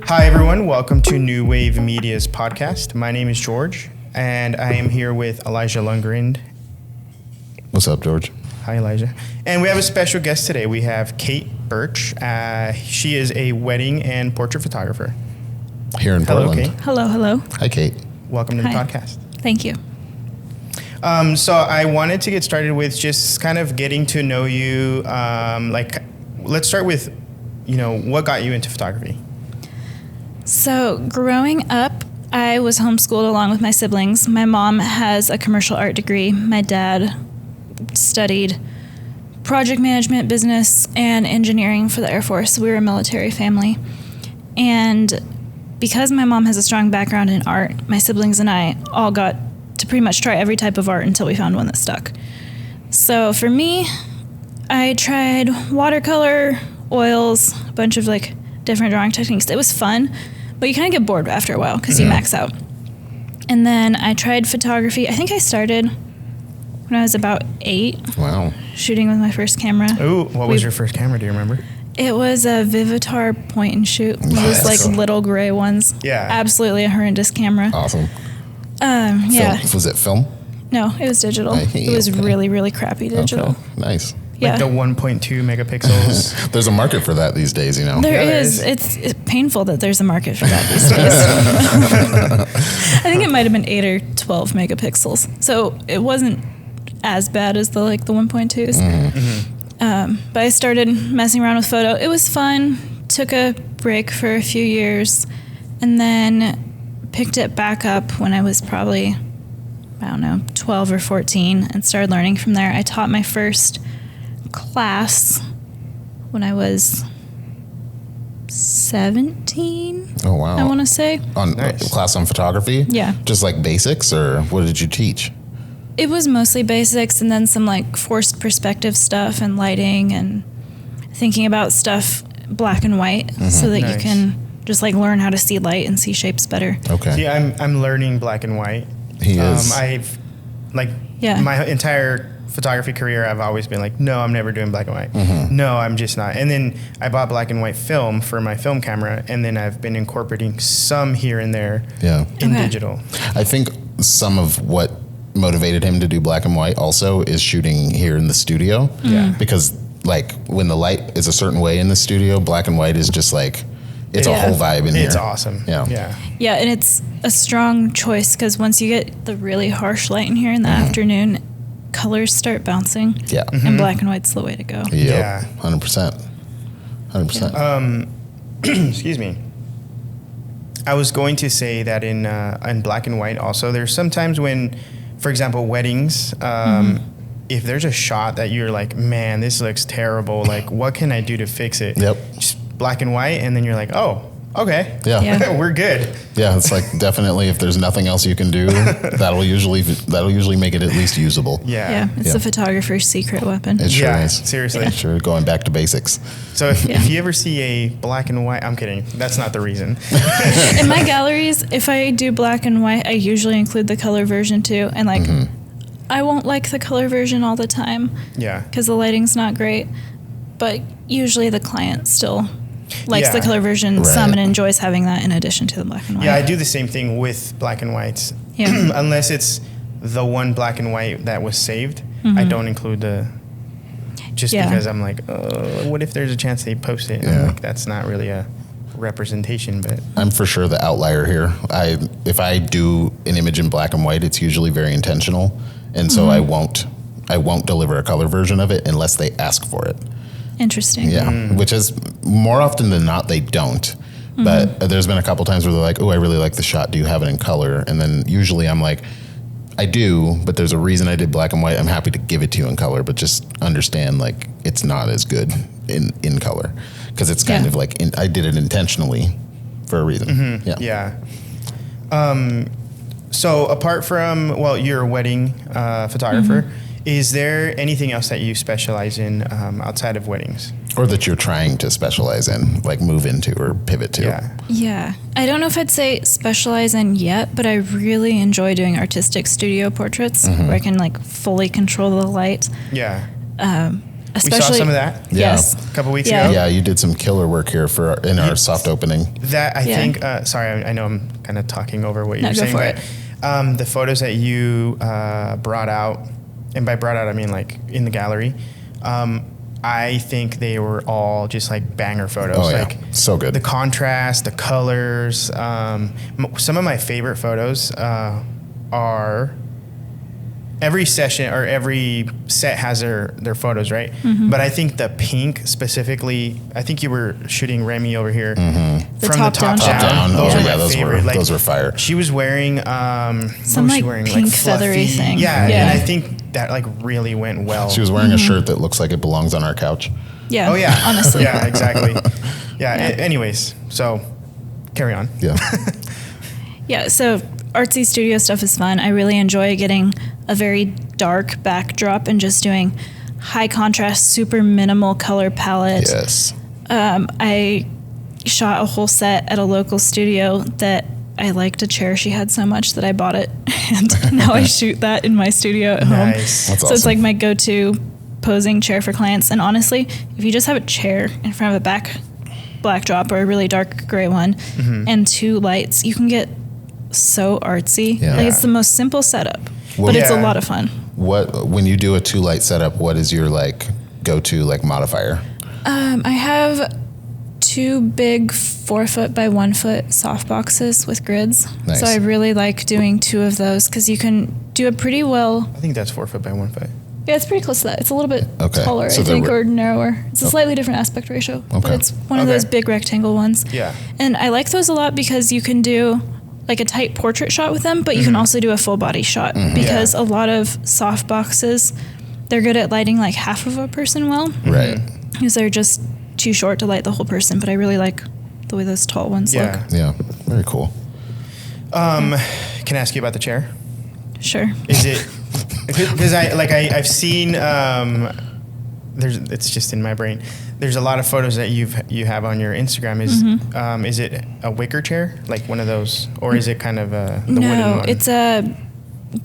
Hi, everyone. Welcome to New Wave Media's podcast. My name is George, and I am here with Elijah Lundgren. What's up, George? Hi, Elijah. And we have a special guest today. We have Kate Birch. She is a wedding and portrait photographer. Here in Portland. Kate. Hello. Hi, Kate. Welcome to the Hi. podcast. Thank you. So I wanted to get started with just kind of getting to know you. Let's start with, what got you into photography? So growing up, I was homeschooled along with my siblings. My mom has a commercial art degree. My dad studied project management, business, and engineering for the Air Force. We were a military family. And because my mom has a strong background in art, my siblings and I all got to pretty much try every type of art until we found one that stuck. So for me, I tried watercolor, oils, a bunch of different drawing techniques. It was fun, but you kind of get bored after a while because you max out. And then I tried photography. I think I started when I was about 8. Wow. Shooting with my first camera. Ooh, what was your first camera? Do you remember? It was a Vivitar point and shoot. Nice. Those little gray ones. Yeah. Absolutely a horrendous camera. Awesome. Yeah. Film. Was it film? No, it was digital. It was really, really crappy digital. Okay. Nice. Yeah. Like the 1.2 megapixels. There's a market for that these days, There there is. is. It's painful that there's a market for that these days. I think it might have been 8 or 12 megapixels. So it wasn't as bad as the 1.2s. But I started messing around with photo. It was fun. Took a break for a few years and then picked it back up when I was probably, 12 or 14 and started learning from there. I taught my first class when I was 17. Oh, wow. I want to say. On Nice. class on photography? Yeah. Just like basics, or what did you teach? It was mostly basics and then some forced perspective stuff and lighting and thinking about stuff black and white so that Nice. you can just learn how to see light and see shapes better. Okay. See, I'm learning black and white. He is. I've Yeah. my entire photography career, I've always been no, I'm never doing black and white. No, I'm just not. And then I bought black and white film for my film camera, and then I've been incorporating some here and there Yeah. in Okay. digital. I think some of what motivated him to do black and white also is shooting here in the studio. Yeah. Because when the light is a certain way in the studio, black and white is just it's a Yeah. whole vibe in here. It's awesome. Yeah. Yeah. Yeah, and it's a strong choice because once you get the really harsh light in here in the afternoon, colors start bouncing. Yeah. And black and white's the way to go. Yep. Yeah. 100%. 100%. Excuse me. I was going to say that in black and white also, there's sometimes when, for example, weddings, if there's a shot that you're man, this looks terrible, what can I do to fix it? Yep. Just black and white, and then you're oh, okay. Yeah. Yeah. We're good. Yeah, it's definitely if there's nothing else you can do, that'll usually make it at least usable. Yeah. Yeah, it's Yeah. the photographer's secret weapon. It sure Yeah, is. seriously. Sure, going back to basics. So if you ever see a black and white, I'm kidding. That's not the reason. In my galleries, if I do black and white, I usually include the color version too. And I won't like the color version all the time Yeah. because the lighting's not great. But usually the client still likes the Yeah. color version Right. some and enjoys having that in addition to the black and white. Yeah, I do the same thing with black and whites. Yeah. Unless it's the one black and white that was saved, I don't include just Yeah. because I'm what if there's a chance they post it? And Yeah. I'm that's not really a representation, but I'm for sure the outlier here. If I do an image in black and white, it's usually very intentional, and so I won't deliver a color version of it unless they ask for it. Interesting. Yeah, which is more often than not they don't. But there's been a couple times where they're "Oh, I really like the shot. Do you have it in color?" And then usually I'm I do, but there's a reason I did black and white. I'm happy to give it to you in color, but just understand it's not as good in color because it's kind Yeah. of I did it intentionally for a reason. Yeah. yeah. So apart from you're a wedding photographer. Is there anything else that you specialize in outside of weddings? Or that you're trying to specialize in, move into or pivot to. Yeah. Yeah. I don't know if I'd say specialize in yet, but I really enjoy doing artistic studio portraits where I can fully control the light. Yeah. We saw some of that. Yeah. Yes. A couple weeks Yeah. ago. Yeah, you did some killer work here in our soft opening. That I Yeah. think. Sorry, I know I'm kind of talking over what No, you're go saying, for but the photos that you brought out, and by brought out I mean like in the gallery. I think they were all just like banger photos. Oh, yeah. Like So good. The contrast, the colors. Some of my favorite photos are. Every session or every set has their photos, right? But I think the pink specifically, I think you were shooting Remy over here. The From top the top down down. shot. Those Oh, are yeah, my those favorite. were those were fire. She was wearing Some, what was she like, wearing? pink fluffy- feathery thing. Yeah, Yeah. and I think that like really went well. She was wearing a shirt that looks like it belongs on our couch. Yeah. Oh yeah, Honestly. yeah, exactly. Yeah. Anyways, so carry on. Yeah. Yeah, so artsy studio stuff is fun. I really enjoy getting a very dark backdrop and just doing high contrast, super minimal color palette. Yes. I shot a whole set at a local studio that I liked a chair she had so much that I bought it, and now I shoot that in my studio at home. Nice. That's So awesome. it's like my go-to posing chair for clients. And honestly, if you just have a chair in front of a backdrop or a really dark gray one and two lights, you can get so artsy. Yeah. Like it's the most simple setup, Well, but it's a yeah. lot of fun. When you do a 2-light setup, what is your like go-to like modifier? I have 2 big 4-foot by 1-foot soft boxes with grids. Nice. So I really like doing 2 of those because you can do it pretty well. I think that's 4 foot by 1 foot. Yeah, it's pretty close to that. It's a little bit Okay. taller, So I they're think, re- or narrower. It's a slightly different aspect ratio, but Okay. it's one of Okay. those big rectangle ones. Yeah. And I like those a lot because you can do like a tight portrait shot with them, but you can also do a full body shot because a lot of soft boxes, they're good at lighting like half of a person well Right. because they're just too short to light the whole person. But I really like the way those tall ones Yeah. look. Yeah. Very cool. Can I ask you about the chair? Sure. Is it because I've seen it's just in my brain. There's a lot of photos that you have on your Instagram. Is it a wicker chair, like one of those, or is it kind of the wooden No, one? it's a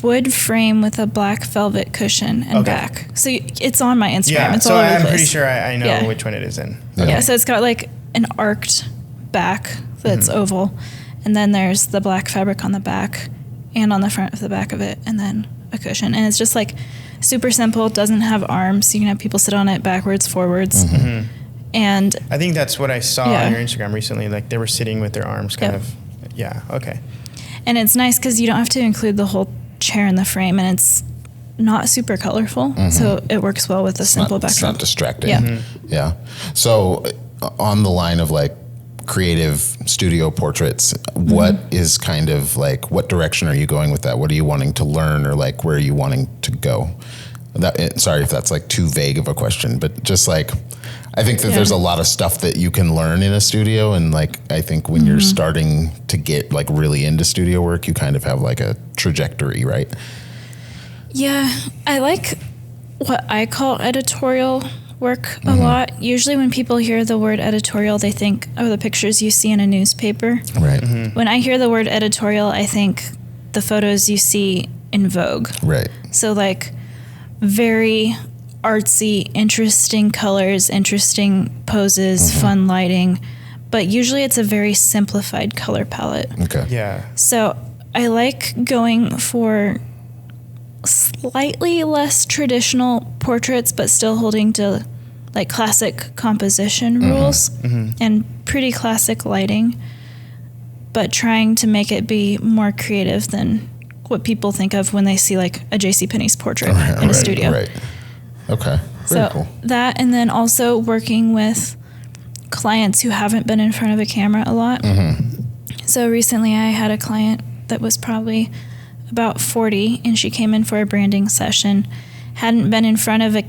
wood frame with a black velvet cushion and Okay. back. So it's on my Instagram. yeah. It's So all over the I'm place. pretty sure I know Yeah. which one it is then. Yeah, so it's got like an arced back that's oval, and then there's the black fabric on the back and on the front of the back of it, and then a cushion. And it's just like super simple. It doesn't have arms. You can have people sit on it backwards, forwards. And I think that's what I saw Yeah. on your Instagram recently. Like they were sitting with their arms kind Yep. of. Yeah. Okay. it's nice because you don't have to include the whole chair in the frame, and it's not super colorful. So it works well with a simple It's backdrop. not distracting. Yeah. Yeah. So on the line of like creative studio portraits, what is kind of like, what direction are you going with that? What are you wanting to learn, or like where are you wanting to go? Sorry if that's like too vague of a question, but just like, I think that there's a lot of stuff that you can learn in a studio. And like, I think when you're starting to get like really into studio work, you kind of have like a trajectory, right? Yeah, I like what I call editorial work a lot. Usually when people hear the word editorial, they think, oh, the pictures you see in a newspaper. Right. When I hear the word editorial, I think the photos you see in Vogue. Right. So like very artsy, interesting colors, interesting poses, fun lighting, but usually it's a very simplified color palette. Okay. Yeah. So I like going for slightly less traditional portraits, but still holding to like classic composition rules and pretty classic lighting, but trying to make it be more creative than what people think of when they see like a JCPenney's portrait in a studio. Right. Okay. Very So cool. that, and then also working with clients who haven't been in front of a camera a lot. So recently I had a client that was probably about 40, and she came in for a branding session, hadn't been in front of a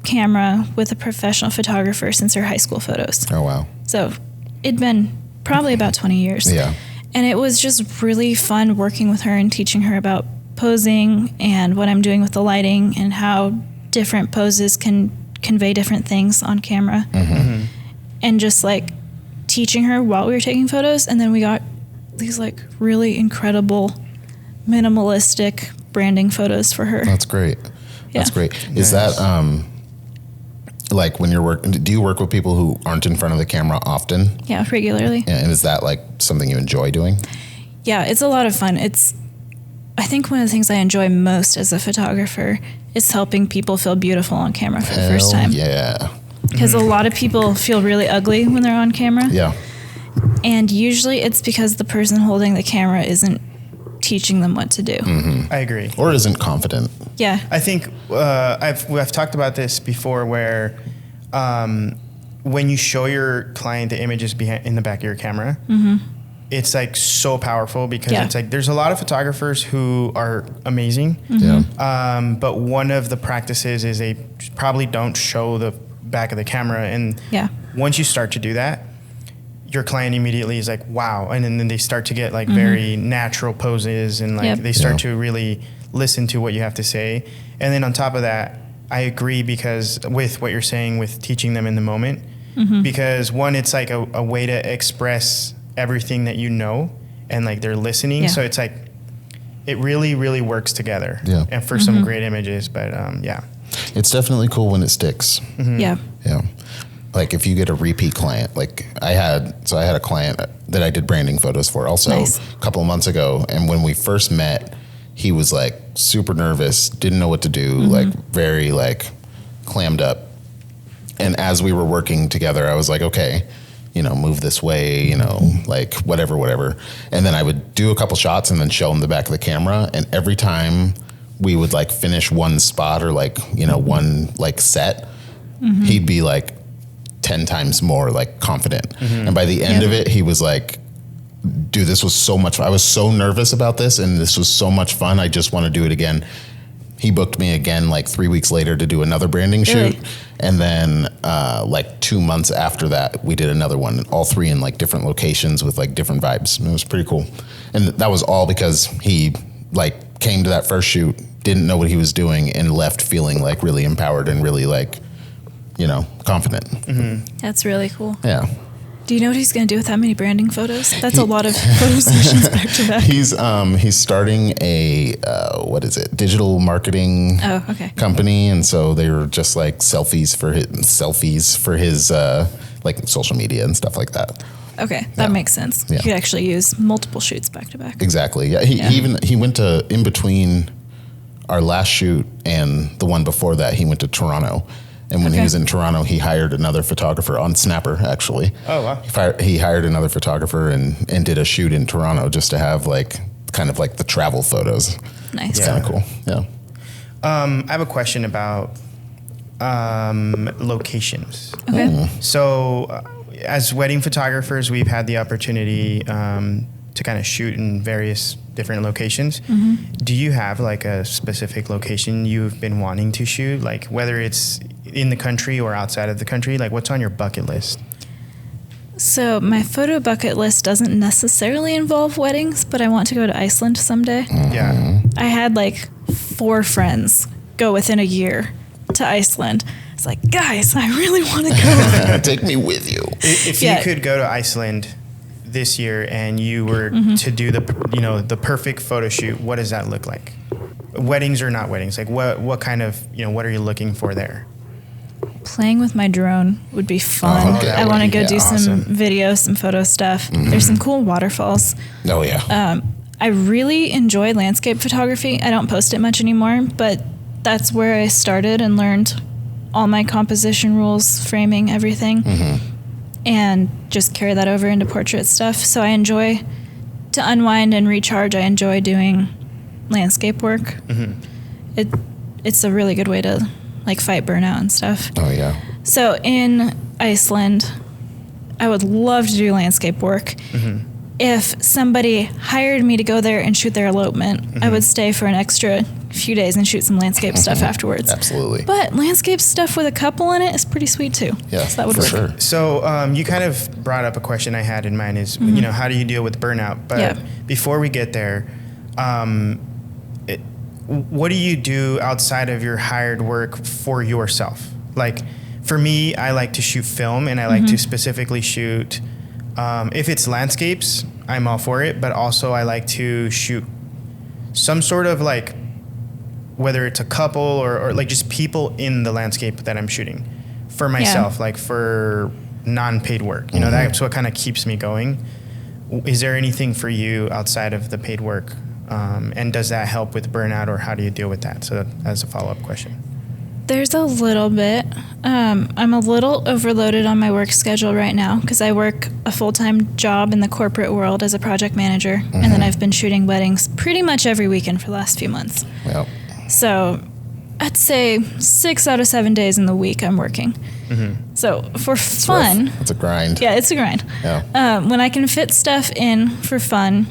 camera with a professional photographer since her high school photos. Oh, wow. So it'd been probably about 20 years. Yeah. And it was just really fun working with her and teaching her about posing and what I'm doing with the lighting and how different poses can convey different things on camera. And just like teaching her while we were taking photos. And then we got these like really incredible minimalistic branding photos for her. That's great. That's Yeah. great. Is Nice. that like when you're working, do you work with people who aren't in front of the camera often? Yeah, regularly. And is that like something you enjoy doing? Yeah, it's a lot of fun. I think one of the things I enjoy most as a photographer is helping people feel beautiful on camera for the first time. Yeah. Because a lot of people feel really ugly when they're on camera. Yeah. And usually it's because the person holding the camera isn't teaching them what to do. I agree. Or isn't confident. Yeah. I think I've talked about this before where when you show your client the images in the back of your camera, it's like so powerful because it's like there's a lot of photographers who are amazing. Yeah. But one of the practices is they probably don't show the back of the camera. And once you start to do that, your client immediately is like, wow. And then they start to get like very natural poses and like they start to really listen to what you have to say. And then on top of that, I agree because with what you're saying with teaching them in the moment, because one, it's like a way to express everything that you know and like they're listening. So it's like, it really, really works together and for some great images, but It's definitely cool when it sticks. Yeah. Yeah. Like if you get a repeat client, like I had a client that I did branding photos for also a couple of months ago. And when we first met, he was like super nervous, didn't know what to do, like very like clammed up. And as we were working together, I was like, okay, move this way, like whatever. And then I would do a couple shots and then show him the back of the camera. And every time we would like finish one spot or like, one like set, he'd be like 10 times more like confident. And by the end of it, he was like, dude, this was so much fun. I was so nervous about this and this was so much fun. I just want to do it again. He booked me again like 3 weeks later to do another branding shoot. And then like 2 months after that, we did another one, all three in like different locations with like different vibes. And it was pretty cool. And that was all because he like came to that first shoot, didn't know what he was doing and left feeling like really empowered and really like, confident. That's really cool. Yeah. Do you know what he's going to do with that many branding photos? That's a lot of photo sessions back to back. He's starting a digital marketing company, and so they were just like selfies for his like social media and stuff like that. Okay, that makes sense. You could actually use multiple shoots back to back. Exactly. Yeah. He went to in between our last shoot and the one before that. He went to Toronto. And when he was in Toronto, he hired another photographer on Snapper, actually. Oh, wow. He hired another photographer and did a shoot in Toronto just to have like kind of like the travel photos. Nice. It's kind of cool. Yeah. I have a question about locations. Okay. So as wedding photographers, we've had the opportunity to kind of shoot in various different locations. Do you have like a specific location you've been wanting to shoot? Like whether it's in the country or outside of the country, like what's on your bucket list? So my photo bucket list doesn't necessarily involve weddings, but I want to go to Iceland someday. Yeah. I had like 4 friends go within a year to Iceland. It's like, guys, I really want to go. Take me with you. If you could go to Iceland this year and you were to do the perfect photo shoot, what does that look like? Weddings or not weddings? Like what kind of, what are you looking for there? Playing with my drone would be fun. Okay. I want to go do awesome. some video, some photo stuff. There's some cool waterfalls. Oh yeah. I really enjoy landscape photography. I don't post it much anymore, but that's where I started and learned all my composition rules, framing, everything. And just carry that over into portrait stuff. So I enjoy to unwind and recharge. I enjoy doing landscape work. It's a really good way to like fight burnout and stuff. Oh yeah. So in Iceland, I would love to do landscape work. If somebody hired me to go there and shoot their elopement, I would stay for an extra few days and shoot some landscape stuff afterwards. Absolutely. But landscape stuff with a couple in it is pretty sweet too. Yeah, so that would for work. sure. So you kind of brought up a question I had in mind is, how do you deal with burnout? But before we get there, what do you do outside of your hired work for yourself? Like for me, I like to shoot film and I like to specifically shoot, if it's landscapes, I'm all for it. But also I like to shoot some sort of like, whether it's a couple or like just people in the landscape that I'm shooting. for myself, like for non-paid work. You know, that's what kind of keeps me going. Is there anything for you outside of the paid work? And does that help with burnout, or how do you deal with that? So as a follow-up question. There's a little bit. I'm a little overloaded on my work schedule right now because I work a full-time job in the corporate world as a project manager, and then I've been shooting weddings pretty much every weekend for the last few months. Yep. So I'd say 6 out of 7 days in the week I'm working. So for fun... It's a grind. Yeah, it's a grind. Yeah. When I can fit stuff in for fun...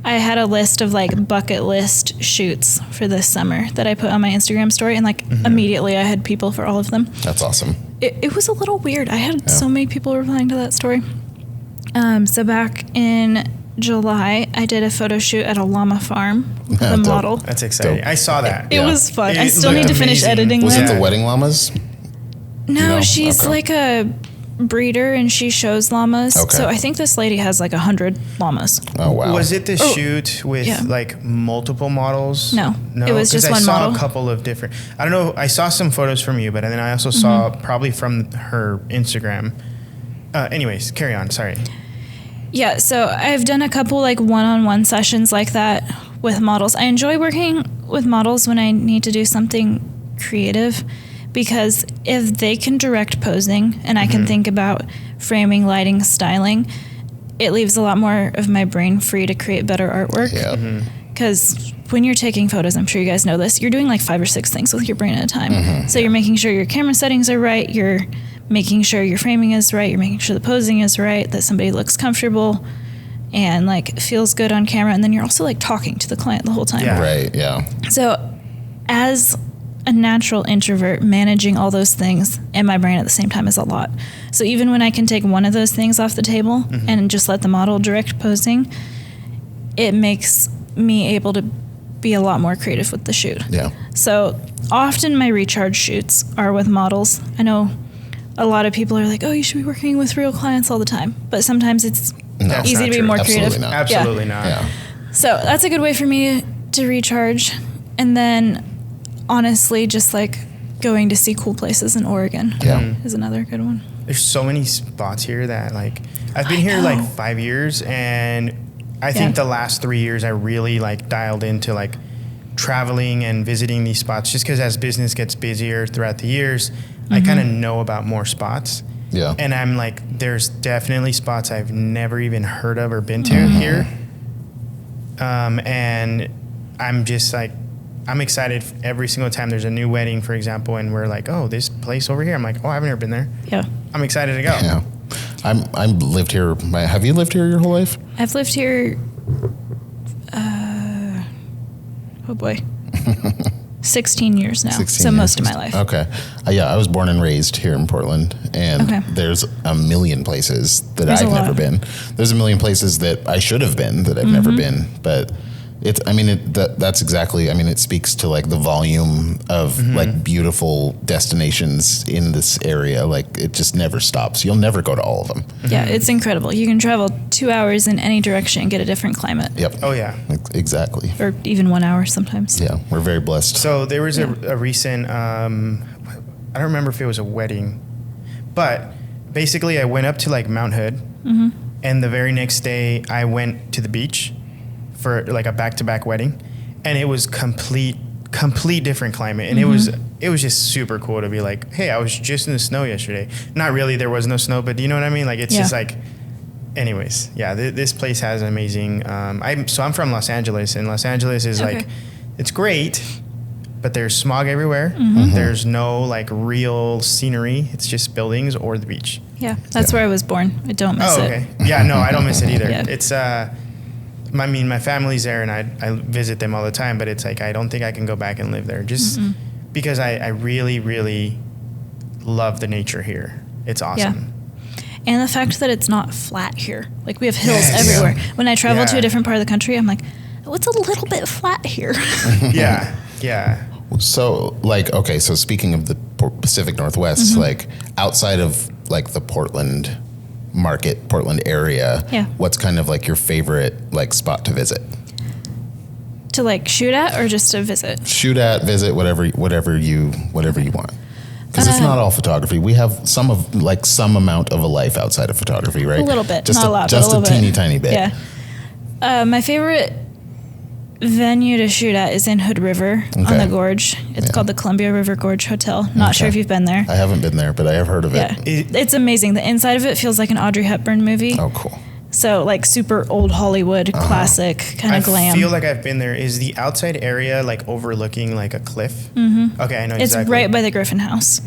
I had a list of like bucket list shoots for this summer that I put on my Instagram story, and like immediately I had people for all of them. That's awesome. It was a little weird. I had so many people replying to that story. So back in July, I did a photo shoot at a llama farm with a model. That's exciting. Dope. I saw that. It was fun. I still need to finish editing Was that. it the wedding llamas? No, she's like a breeder and she shows llamas. Okay. So I think this lady has like 100 llamas. Oh wow. Was it the shoot with like multiple models? No, it was just one model. I saw a couple of different, I don't know, I saw some photos from you, but then I also saw probably from her Instagram. Anyways, carry on, sorry. Yeah, so I've done a couple like one-on-one sessions like that with models. I enjoy working with models when I need to do something creative, because if they can direct posing and I can think about framing, lighting, styling, it leaves a lot more of my brain free to create better artwork. Yeah. Because when you're taking photos, I'm sure you guys know this, you're doing like 5 or 6 things with your brain at a time. So you're making sure your camera settings are right, you're making sure your framing is right, you're making sure the posing is right, that somebody looks comfortable and like feels good on camera, and then you're also like talking to the client the whole time. Yeah. Right, yeah. So as a natural introvert, managing all those things in my brain at the same time is a lot. So even when I can take one of those things off the table and just let the model direct posing, it makes me able to be a lot more creative with the shoot. Yeah. So often my recharge shoots are with models. I know a lot of people are like, oh, you should be working with real clients all the time. But sometimes it's easy to be more creative. Absolutely not. Yeah. So that's a good way for me to recharge. And then honestly, just like going to see cool places in Oregon is another good one. There's so many spots here that like, I've been here like 5 years, and I think the last 3 years I really like dialed into like traveling and visiting these spots, just because as business gets busier throughout the years, I kind of know about more spots. Yeah. And I'm like, there's definitely spots I've never even heard of or been to here. And I'm just like, I'm excited every single time there's a new wedding, for example, and we're like, oh, this place over here. I'm like, oh, I've never been there. Yeah. I'm excited to go. Yeah. I'm lived here. Have you lived here your whole life? I've lived here, 16 years now. 16 so years. most of my life. Okay. I was born and raised here in Portland, and there's a million places that I've never been. There's a million places that I should have been that I've never been, but that's exactly, it speaks to like the volume of like beautiful destinations in this area. Like it just never stops. You'll never go to all of them. Yeah, it's incredible. You can travel 2 hours in any direction and get a different climate. Yep. Oh yeah. Exactly. Or even 1 hour sometimes. Yeah, we're very blessed. So there was a recent, I don't remember if it was a wedding, but basically I went up to like Mount Hood, and the very next day I went to the beach for like a back-to-back wedding, and it was complete different climate, and it was just super cool to be like, hey, I was just in the snow yesterday. Not really, there was no snow, but do you know what I mean? Like it's just like, anyways, this place has amazing. I'm from Los Angeles, and Los Angeles is like, it's great, but there's smog everywhere. There's no like real scenery. It's just buildings or the beach. Yeah, that's where I was born. I don't miss it. Okay. Yeah, no, I don't miss it either. It's my family's there, and I visit them all the time, but it's like I don't think I can go back and live there, just because I really, really love the nature here. It's awesome. Yeah. And the fact that it's not flat here. Like we have hills everywhere. When I travel to a different part of the country, I'm like, oh, it's a little bit flat here. Yeah. So like, okay, so speaking of the Pacific Northwest, like outside of like the Portland area, what's kind of like your favorite like spot to visit? To like shoot at, or just to visit? Shoot at, visit, whatever you want. Because it's not all photography. We have some amount of a life outside of photography, right? A little bit, just not a lot, but a little teeny bit. tiny bit. Yeah. My favorite venue to shoot at is in Hood River on the gorge. It's called the Columbia River Gorge Hotel. Not sure if you've been there. I haven't been there, but I have heard of Yeah, it. it's amazing. The inside of it feels like an Audrey Hepburn movie. Oh, cool. So like super old Hollywood, classic kind of glam. I feel like I've been there. Is the outside area like overlooking like a cliff? Mm-hmm. Okay, I know It's exactly. right by the Griffin House.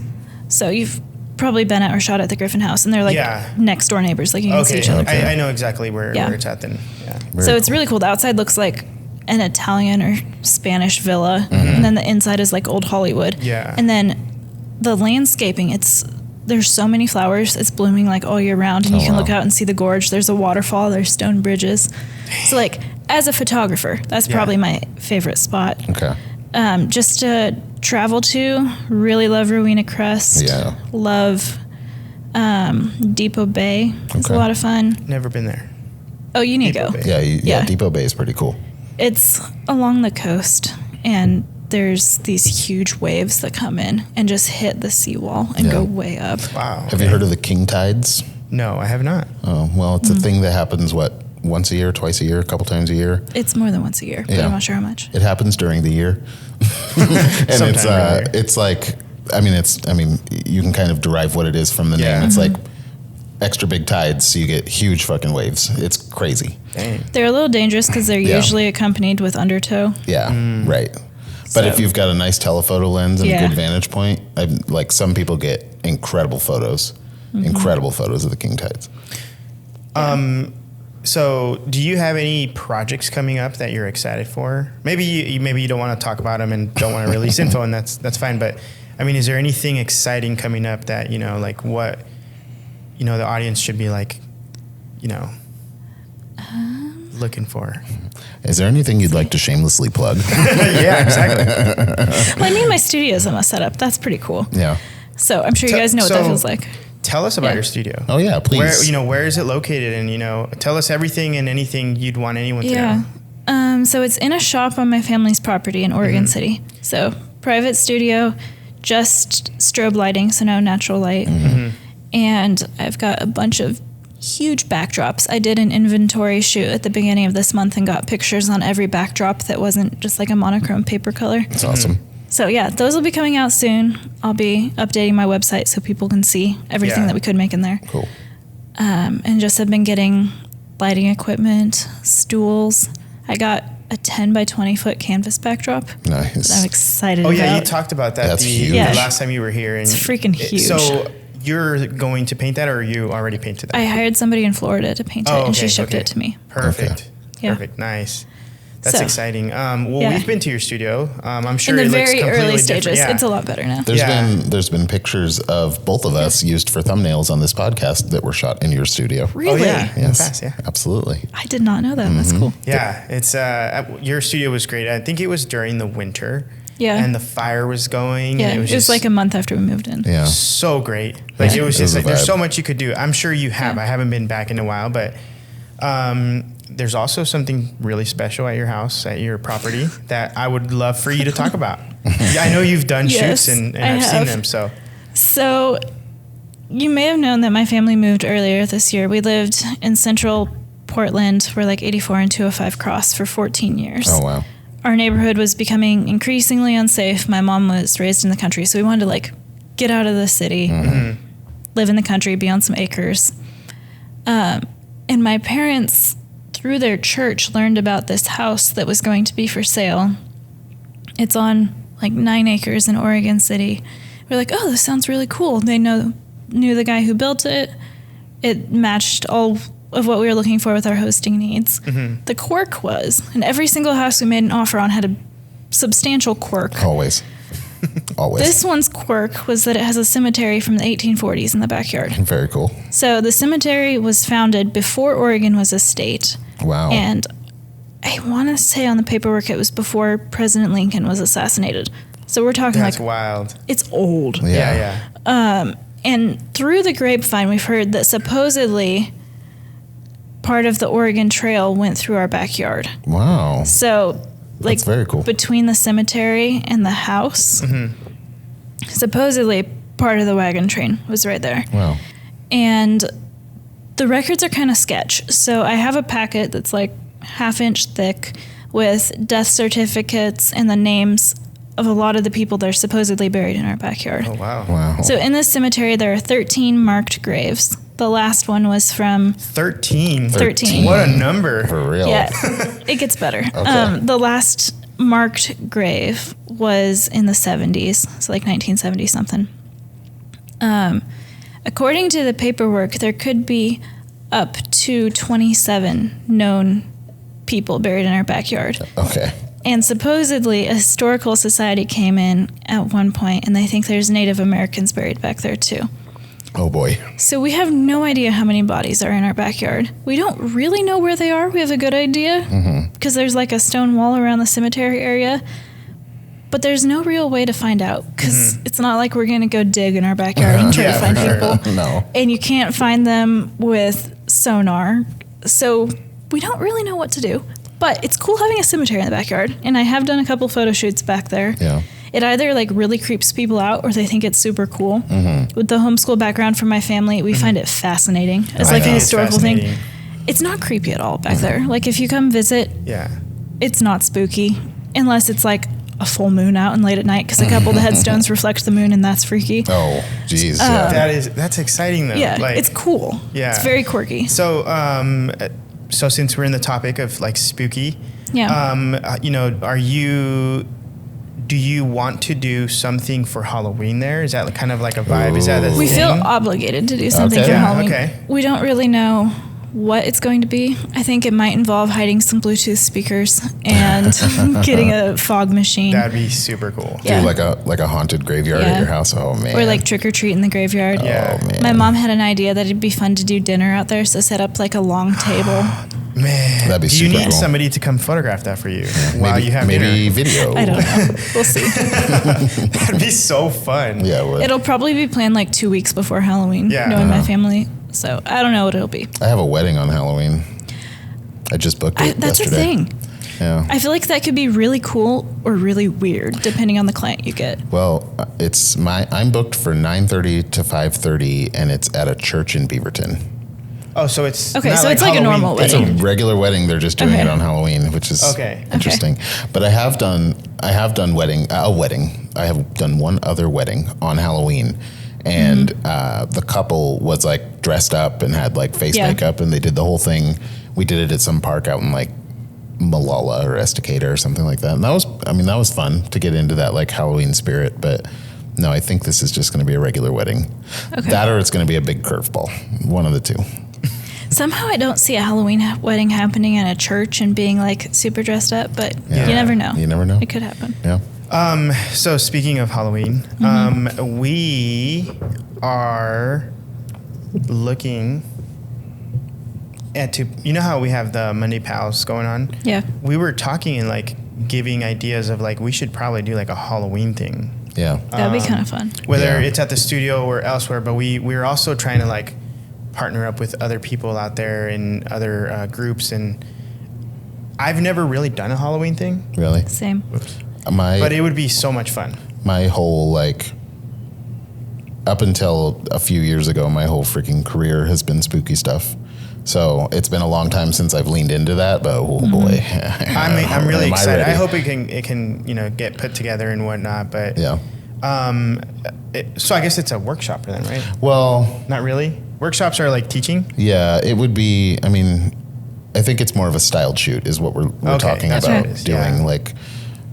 So you've probably been at or shot at the Griffin House, and they're like next door neighbors. Like you can see each other. I know exactly where it's at then. Yeah. So it's really cool. The outside looks like an Italian or Spanish villa, and then the inside is like old Hollywood. Yeah. And then the landscaping, there's so many flowers. It's blooming like all year round, and you can look out and see the gorge. There's a waterfall. There's stone bridges. So like as a photographer, that's probably my favorite spot. Okay. Just to travel to, really love Rowena Crest. Yeah. Love Depot Bay. It's a Okay. lot of fun. Never been there. Oh, you need to Depot go. Bay. Yeah, Depot Bay is pretty cool. It's along the coast, and there's these huge waves that come in and just hit the seawall and go way up. Wow. Have you heard of the king tides? No, I have not. Oh, well, it's a thing that happens, once a year, twice a year, a couple times a year? It's more than once a year, but Yeah. I'm not sure how much. It happens during the year. And it's like, you can kind of derive what it is from the name. It's like extra big tides, so you get huge fucking waves. It's crazy. Dang. They're a little dangerous because they're usually accompanied with undertow. Yeah, right. But if So- you've got a nice telephoto lens and a Yeah. good vantage point, like some people get incredible photos of the king tides. So, do you have any projects coming up that you're excited for? Maybe you don't want to talk about them and don't want to release info, and that's fine. But I mean, is there anything exciting coming up that like what the audience should be like, looking for? Is there anything you'd like to shamelessly plug? Yeah, exactly. Well, I mean, my studio's almost set up. That's pretty cool. Yeah. So I'm sure you guys know what that feels like. Tell us about Yeah. your studio. Oh yeah, please. Where is it located, and tell us everything and anything you'd want anyone to know. So it's in a shop on my family's property in Oregon City. So private studio, just strobe lighting, so no natural light. And I've got a bunch of huge backdrops. I did an inventory shoot at the beginning of this month and got pictures on every backdrop that wasn't just like a monochrome paper color. That's awesome. So yeah, those will be coming out soon. I'll be updating my website so people can see everything that we could make in there. Cool. And just have been getting lighting equipment, stools. I got a 10 by 20 foot canvas backdrop. Nice. I'm excited Oh about. yeah, you talked about that That's huge. the Yeah. last time you were here. And It's freaking huge. So you're going to paint that, or you already painted that? I hired somebody in Florida to paint it, and she shipped it to me. Perfect. Yeah. Perfect. Nice. That's So, exciting. Well, yeah. we've been to your studio. I'm sure In the it looks very completely early different. stages, Yeah. it's a lot better now. There's been pictures of both of us used for thumbnails on this podcast that were shot in your studio. Really? Oh yeah. Yes, Fast, yeah. absolutely. I did not know that. That's cool. Yeah, it's your studio was great. I think it was during the winter. Yeah. And the fire was going. Yeah, and it was just like a month after we moved in. Yeah. so great. Like it was It was just a like there's vibe. so much you could do. I'm sure you have. Yeah. I haven't been back in a while, but there's also something really special at your house, at your property, that I would love for you to talk about. I know you've done Yes, shoots and I I've seen have. them. So So, you may have known that my family moved earlier this year. We lived in central Portland, where like 84 and 205 cross for 14 years. Oh wow. Our neighborhood was becoming increasingly unsafe. My mom was raised in the country, so we wanted to like get out of the city, live in the country, be on some acres. And my parents, through their church, learned about this house that was going to be for sale. It's on like 9 acres in Oregon City. We're like, oh, this sounds really cool. They knew the guy who built it. It matched all of what we were looking for with our hosting needs. The quirk was, and every single house we made an offer on had a substantial quirk. Always. Always. This one's quirk was that it has a cemetery from the 1840s in the backyard. Very cool. So the cemetery was founded before Oregon was a state. Wow. And I want to say on the paperwork it was before President Lincoln was assassinated. So we're talking that's like wild. it's old. Yeah. And through the grapevine, we've heard that supposedly part of the Oregon Trail went through our backyard. Wow. So, like, That's very cool. between the cemetery and the house, supposedly part of the wagon train was right there. Wow. And the records are kind of sketch. So I have a packet that's like 1/2 inch thick with death certificates and the names of a lot of the people that are supposedly buried in our backyard. Oh, wow. Wow. So in this cemetery, there are 13 marked graves. The last one was from 13. 13. What a number. For real. Yeah, it gets better. Okay. The last marked grave was in the 70s, so like 1970 something. According to the paperwork, there could be up to 27 known people buried in our backyard. Okay. And supposedly a historical society came in at one point, and they think there's Native Americans buried back there too. Oh boy. So we have no idea how many bodies are in our backyard. We don't really know where they are. We have a good idea because there's like a stone wall around the cemetery area, but there's no real way to find out because it's not like we're going to go dig in our backyard and try to find people. No. And you can't find them with sonar. So we don't really know what to do. But it's cool having a cemetery in the backyard. And I have done a couple photo shoots back there. Yeah. It either like really creeps people out or they think it's super cool. With the homeschool background from my family, we find it fascinating as I like a think it's historical thing. fascinating. It's not creepy at all back there. Like if you come visit, Yeah. it's not spooky unless it's like a full moon out and late at night because a couple of the headstones reflect the moon and that's freaky. Oh, geez. That's exciting though. Yeah, Like, it's cool. Yeah. It's very quirky. So, so since we're in the topic of like spooky, Yeah. do you want to do something for Halloween there? Is that like kind of like a vibe? Is that the We thing? feel obligated to do something Okay. for Yeah, Halloween. okay. We don't really know what it's going to be. I think it might involve hiding some Bluetooth speakers and getting a fog machine. That'd be super cool. Yeah. Do like a haunted graveyard Yeah. at your house. Oh man. Or like trick or treat in the graveyard. Yeah. Oh man. My mom had an idea that it'd be fun to do dinner out there, so set up like a long table. Man, That'd be do you super need cool. somebody to come photograph that for you while maybe, you have maybe dinner? video. I don't know. We'll see. That'd be so fun. Yeah, it would. It'll probably be planned like 2 weeks before Halloween, Yeah. knowing my family. So I don't know what it'll be. I have a wedding on Halloween. I just booked it That's the yesterday. thing. Yeah. I feel like that could be really cool or really weird, depending on the client you get. Well, I'm booked for 9:30 to 5:30, and it's at a church in Beaverton. Oh, so it's Okay, not so it's like a Halloween normal thing. It's a wedding. regular wedding. They're just doing Okay. it on Halloween, which is Okay. interesting. But I have done a wedding. I have done one other wedding on Halloween, and the couple was like dressed up and had like face Yeah. makeup, and they did the whole thing. We did it at some park out in like Malala or Estacada or something like that, and that was fun to get into that like Halloween spirit. But no, I think this is just going to be a regular wedding. Okay. That or it's going to be a big curveball. One of the two. Somehow I don't see a Halloween wedding happening in a church and being like super dressed up, but Yeah. you never know. You never know. It could happen. Yeah. So speaking of Halloween, we are looking you know how we have the Monday Pals going on? Yeah. We were talking and like giving ideas of like we should probably do like a Halloween thing. Yeah. That'd be kind of fun. Whether Yeah. it's at the studio or elsewhere, but we're also trying to like partner up with other people out there in other groups, and I've never really done a Halloween thing, Really? Same. but it would be so much fun. My whole like up until a few years ago, my whole freaking career has been spooky stuff. So it's been a long time since I've leaned into that, but oh boy, I'm really Am I excited. I ready? hope it can get put together and whatnot. But Yeah. so I guess it's a workshop then, right? Well, Not really. Workshops are like teaching. yeah, it would be. I mean, I think it's more of a styled shoot, is what we're Okay, talking that's about what it is, doing. yeah. Like,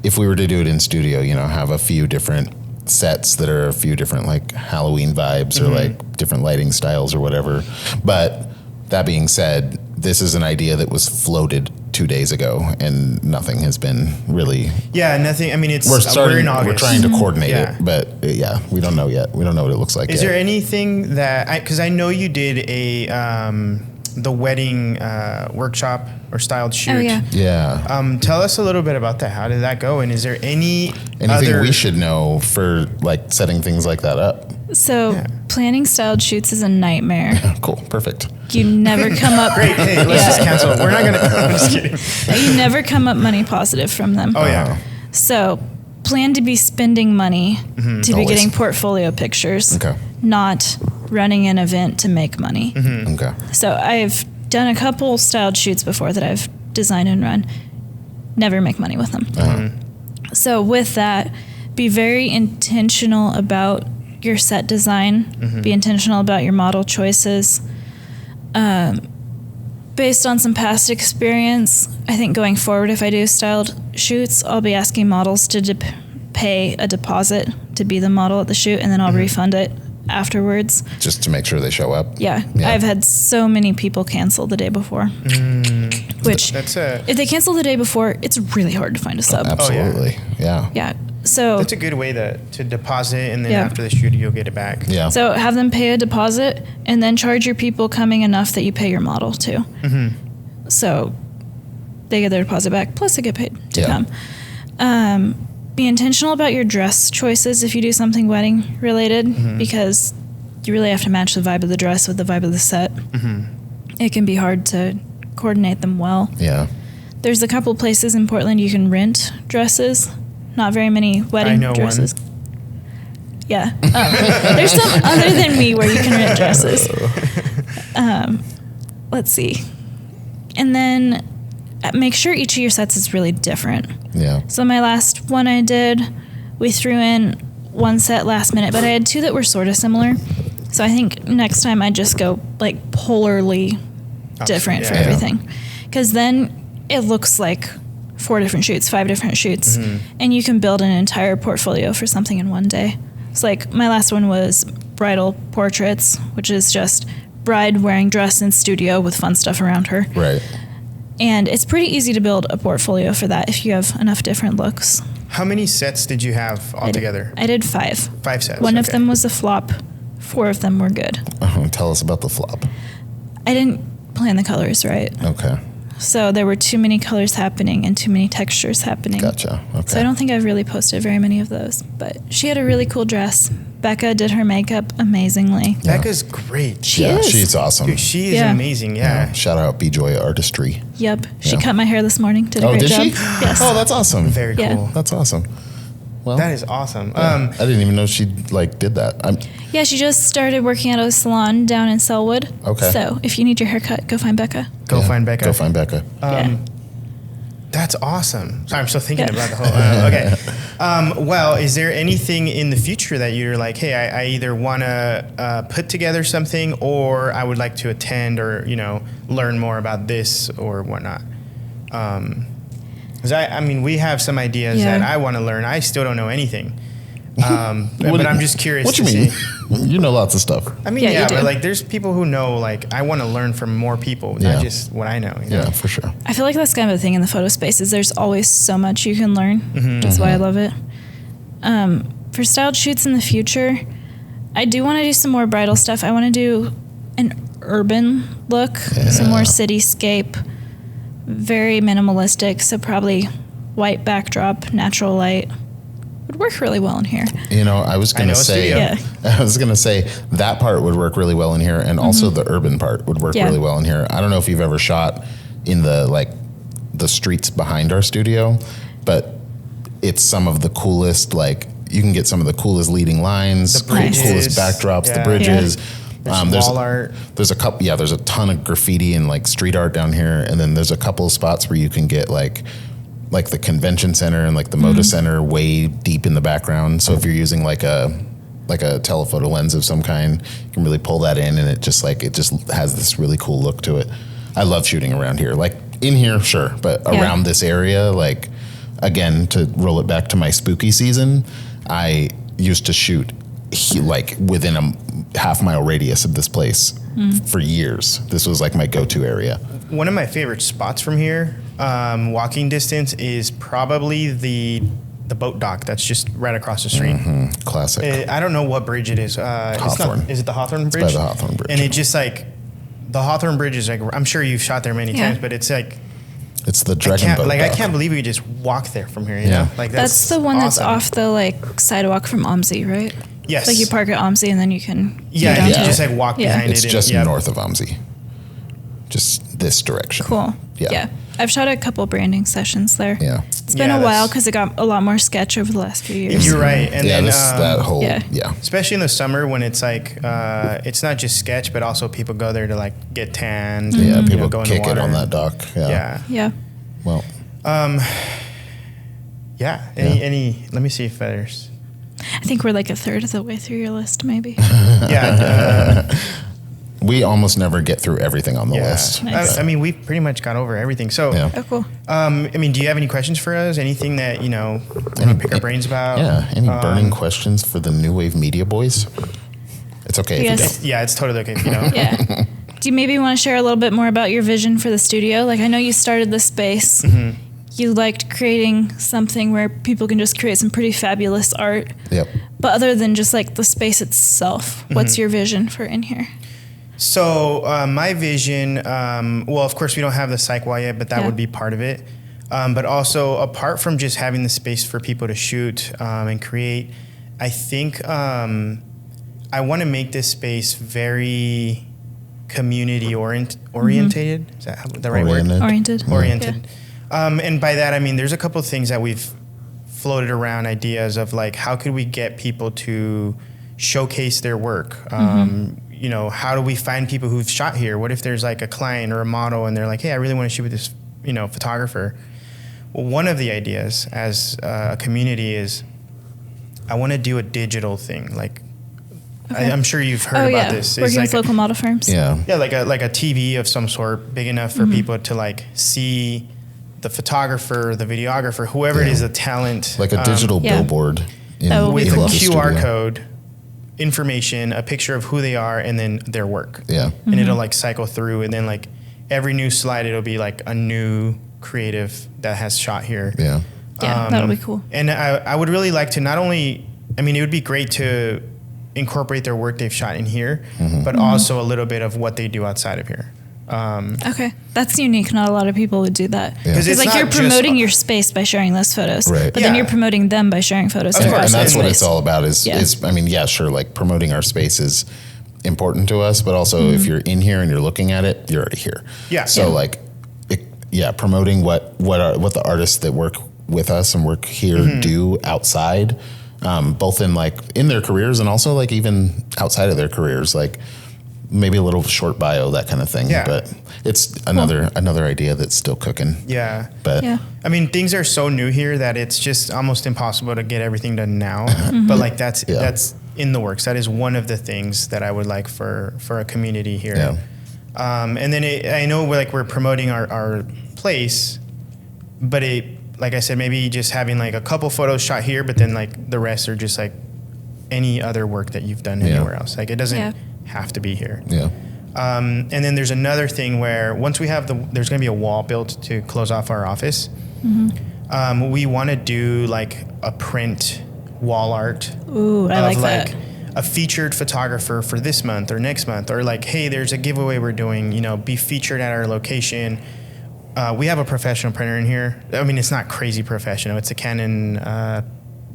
if we were to do it in studio, have a few different sets that are a few different like Halloween vibes or like different lighting styles or whatever. But that being said, this is an idea that was floated 2 days ago, and nothing has been really. Yeah, nothing. I mean, it's We're starting. we're in We're August. trying to coordinate Yeah. it, but yeah, we don't know yet. We don't know what it looks like. Is yet. there anything that because I know you did a the wedding workshop or styled shoot? Oh, yeah. Yeah. Tell us a little bit about that. How did that go? And is there anything Anything we should know for like setting things like that up? So Yeah. planning styled shoots is a nightmare. Cool. Perfect. You never come up. Great. Hey, let's just cancel. We're not gonna. I'm just kidding. You never come up money positive from them. Oh yeah. So plan to be spending money to be Always. getting portfolio pictures, Okay. not running an event to make money. Okay. So I've done a couple styled shoots before that I've designed and run. Never make money with them. So with that, be very intentional about your set design. Be intentional about your model choices. Based on some past experience, I think going forward, if I do styled shoots, I'll be asking models to pay a deposit to be the model at the shoot, and then I'll refund it afterwards. Just to make sure they show up. Yeah. I've had so many people cancel the day before. Which, if they cancel the day before, it's really hard to find a sub. Absolutely. Yeah. Yeah. So That's a good way to deposit, and then after the shoot, you'll get it back. Yeah. So have them pay a deposit, and then charge your people coming enough that you pay your model too. So they get their deposit back, plus they get paid to come. Be intentional about your dress choices if you do something wedding related, because you really have to match the vibe of the dress with the vibe of the set. It can be hard to coordinate them well. Yeah. There's a couple places in Portland you can rent dresses. Not very many wedding dresses. Yeah. There's some other than me where you can rent dresses. Let's see. And then make sure each of your sets is really different. Yeah. So my last one I did, we threw in one set last minute, but I had two that were sort of similar. So I think next time I just go like polarly different for everything. Because then it looks like 4 different shoots, 5 different shoots, and you can build an entire portfolio for something in one day. It's like my last one was bridal portraits, which is just bride wearing dress in studio with fun stuff around her. Right. And it's pretty easy to build a portfolio for that if you have enough different looks. How many sets did you have altogether? I did 5. 5 sets. One of them was a flop. 4 of them were good. Tell us about the flop. I didn't plan the colors right. Okay. So there were too many colors happening and too many textures happening. Gotcha. Okay. So I don't think I've really posted very many of those. But she had a really cool dress. Becca did her makeup amazingly. Yeah. Becca's great. She is. She's awesome. Dude, she is amazing. Yeah. Shout out B-Joy Artistry. Yep. She Yeah. cut my hair this morning. Did a great did job. she? Yes. Oh, that's awesome. Very Yeah. cool. That's awesome. Well, That is awesome. I didn't even know she did that. Yeah, she just started working at a salon down in Selwood. Okay. So if you need your hair cut, go find Becca. Go find Becca. Go find Becca. Yeah. That's awesome. Sorry, I'm still thinking Yeah. about the whole. Okay. Well, is there anything in the future that you're like, hey, I either want to put together something, or I would like to attend, or learn more about this or whatnot? Because I mean, we have some ideas that I want to learn. I still don't know anything. But I'm just curious. What you mean? You know lots of stuff. I mean, Yeah, you do. but like, there's people who know. Like, I want to learn from more people, not just what I know. Yeah, for sure. I feel like that's kind of the thing in the photo space is there's always so much you can learn. That's why I love it. For styled shoots in the future, I do want to do some more bridal stuff. I want to do an urban look, some more cityscape, very minimalistic. So probably white backdrop, natural light would work really well in here. I was gonna say, I was gonna say that part would work really well in here, and also the urban part would work really well in here. I don't know if you've ever shot in the streets behind our studio, but it's some of the coolest. Like, you can get some of the coolest leading lines, The bridges. coolest backdrops, the Yeah. bridges. There's wall art. There's a couple. Yeah, there's a ton of graffiti and like street art down here, and then there's a couple of spots where you can get like the convention center and like the Moda Center way deep in the background. So if you're using like a telephoto lens of some kind, you can really pull that in, and it just has this really cool look to it. I love shooting around here. Like in here, sure, but around this area, like, again, to roll it back to my spooky season, I used to shoot like within a half-mile radius of this place for years. This was like my go-to area. One of my favorite spots from here, walking distance, is probably the boat dock that's just right across the street. Classic. I don't know what bridge it is. Hawthorne. Is it the Hawthorne Bridge? By the Hawthorne Bridge. And it just like, the Hawthorne Bridge is like, I'm sure you've shot there many times, but it's like, It's the dragon boat I dock. can't believe we just walk there from here. You know? Like That's the one that's awesome. off the like sidewalk from OMSI, right? Yes. Like you park at OMSI and then you can go Yeah, down and to you it. just like walk behind It's it. just and, north of OMSI. Just this direction. Cool. Yeah. I've shot a couple branding sessions there. Yeah. It's been a while because it got a lot more sketch over the last few years. You're right. And then that whole, especially in the summer when it's like, it's not just sketch, but also people go there to like get tanned. Yeah, and, people go in kick the it water. on that dock. Yeah. Yeah. Well. Any, let me see if there's. I think we're like a third of the way through your list, maybe. We almost never get through everything on the list. Nice. I mean, we pretty much got over everything. So, Oh, cool. I mean, do you have any questions for us? Anything that, you know, want to pick our brains about? Yeah. Any burning questions for the New Wave Media boys? It's okay if you don't. Yeah, it's totally okay if you don't. Yeah. Do you maybe want to share a little bit more about your vision for the studio? Like, I know you started this space. Mm-hmm. You liked creating something where people can just create some pretty fabulous art. Yep. But other than just like the space itself, what's your vision for in here? So my vision, well, of course, we don't have the psych wall yet, but that would be part of it. But also, apart from just having the space for people to shoot and create, I think I want to make this space very community orientated. Is that the right word? Oriented. Oriented. And by that, I mean, there's a couple of things that we've floated around, ideas of like, how could we get people to showcase their work? You know, how do we find people who've shot here? What if there's like a client or a model and they're like, hey, I really want to shoot with this, you know, photographer. Well, one of the ideas as a community is I want to do a digital thing. Like, I'm sure you've heard about this. Working like with local model firms. Yeah. Yeah, like a TV of some sort, big enough for people to like see the photographer, the videographer, whoever it is, the talent. Like a digital billboard. With a QR studio. code, information, a picture of who they are, and then their work. Yeah. And it'll like cycle through, and then like every new slide, it'll be like a new creative that has shot here. Yeah. Yeah, that'll be cool. And I would really like to not only, I mean, it would be great to incorporate their work they've shot in here, but also a little bit of what they do outside of here. Okay, that's unique. Not a lot of people would do that. Because It's like you're promoting your space by sharing those photos, Right. but then you're promoting them by sharing photos. Of course. And that's what space. it's all about is, I mean, yeah, sure. Like promoting our space is important to us, but also if you're in here and you're looking at it, you're already here. Yeah. So like, promoting what the artists that work with us and work here do outside, both in like in their careers and also like even outside of their careers, like maybe a little short bio, that kind of thing. Yeah. But it's another idea that's still cooking. Yeah. But I mean, things are so new here that it's just almost impossible to get everything done now. But like that's in the works. That is one of the things that I would like for a community here. Yeah. And then I know we're promoting our place, but like I said, maybe just having like a couple photos shot here, but then like the rest are just like any other work that you've done anywhere else. Like it doesn't have to be here. Yeah. And then there's another thing where once we have there's going to be a wall built to close off our office. We want to do like a print wall art. Ooh, I like that. A featured photographer for this month or next month, or like, hey, there's a giveaway we're doing, you know, be featured at our location. We have a professional printer in here. I mean, it's not crazy professional. It's a Canon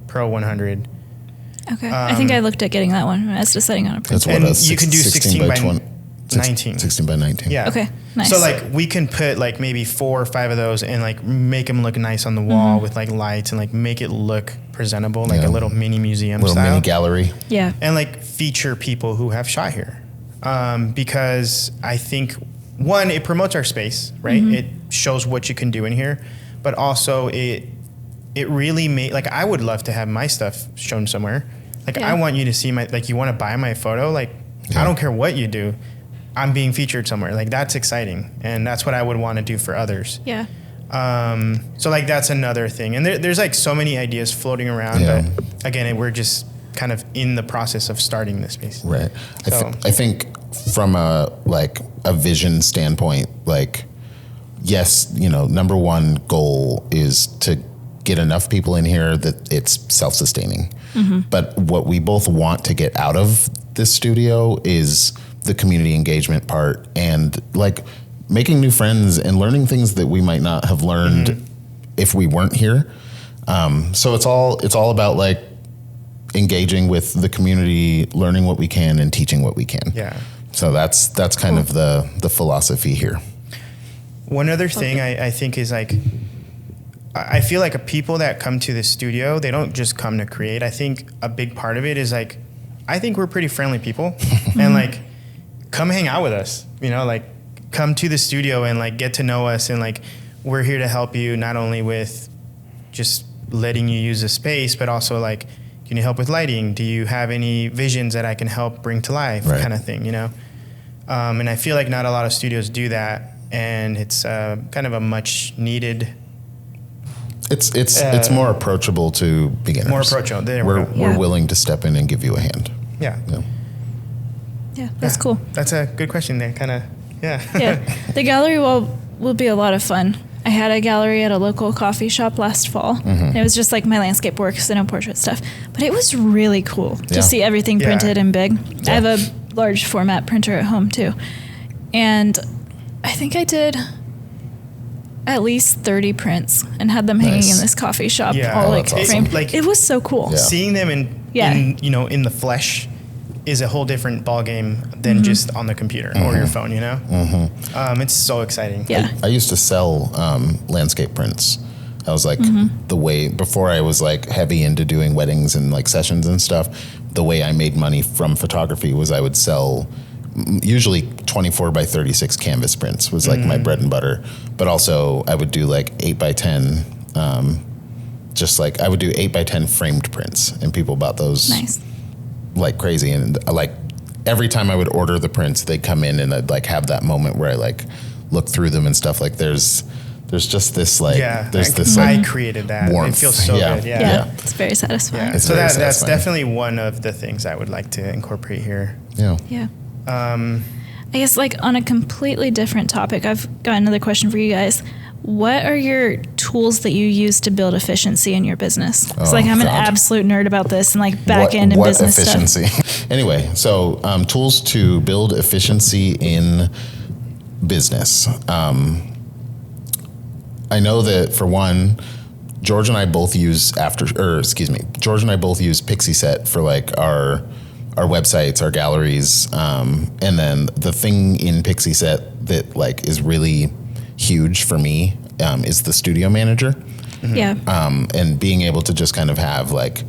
Pro 100. Okay. I think I looked at getting that one when I was deciding on a print. That's what And you can do 16 by 19. 16 by 19. Yeah. Okay, nice. So like we can put like maybe 4 or 5 of those and like make them look nice on the wall with like lights and like make it look presentable, like a little mini museum Little style. mini gallery. Yeah. And like feature people who have shot here. Because I think one, it promotes our space, right? It shows what you can do in here, but also it really like I would love to have my stuff shown somewhere. Like I want you to see like you want to buy my photo. Like I don't care what you do. I'm being featured somewhere. Like that's exciting. And that's what I would want to do for others. Yeah. So like that's another thing. And there's like so many ideas floating around, but again, we're just kind of in the process of starting this space. Right. So. I think from a vision standpoint, like, yes, you know, number one goal is to get enough people in here that it's self-sustaining. But what we both want to get out of this studio is the community engagement part and like making new friends and learning things that we might not have learned if we weren't here. So it's all about like engaging with the community, learning what we can and teaching what we can. Yeah. So that's kind of the philosophy here. One other thing I think is like, I feel like people that come to the studio, they don't just come to create. I think a big part of it is like, I think we're pretty friendly people and like, come hang out with us, you know, like come to the studio and like get to know us. And like, we're here to help you not only with just letting you use the space, but also like, can you help with lighting? Do you have any visions that I can help bring to life, kind of thing, you know? And I feel like not a lot of studios do that. And it's kind of a much needed. It's more approachable to beginners. More approachable. We're willing to step in and give you a hand. Yeah. Yeah, that's cool. That's a good question there. Kind of, Yeah, the gallery will be a lot of fun. I had a gallery at a local coffee shop last fall. And it was just like my landscape work, so no portrait stuff. But it was really cool to see everything printed and big. I have a large format printer at home too. And I think I did at least 30 prints and had them hanging in this coffee shop, all like framed. Like, it was so cool. Seeing them in you know, in the flesh is a whole different ball game than just on the computer or your phone, you know? It's so exciting. Yeah. I used to sell landscape prints. I was like, the way, before I was like heavy into doing weddings and like sessions and stuff, the way I made money from photography was I would sell usually 24 by 36 canvas prints was like my bread and butter. But also I would do like 8 by 10, just like I would do 8 by 10 framed prints, and people bought those like crazy. And like every time I would order the prints, they'd come in and I'd like have that moment where I like look through them and stuff. Like there's just this like, I created that. Warmth. It feels so good. Yeah. It's very satisfying. Yeah. So that's definitely one of the things I would like to incorporate here. Yeah. I guess like on a completely different topic, I've got another question for you guys. What are your tools that you use to build efficiency in your business? It's like I'm an absolute nerd about this and like back end and business efficiency stuff. Anyway, so tools to build efficiency in business. I know that for one, George and I both use George and I both use Pixieset for like our websites, our galleries, and then the thing in Pixieset that like is really huge for me is the studio manager. Yeah. And being able to just kind of have like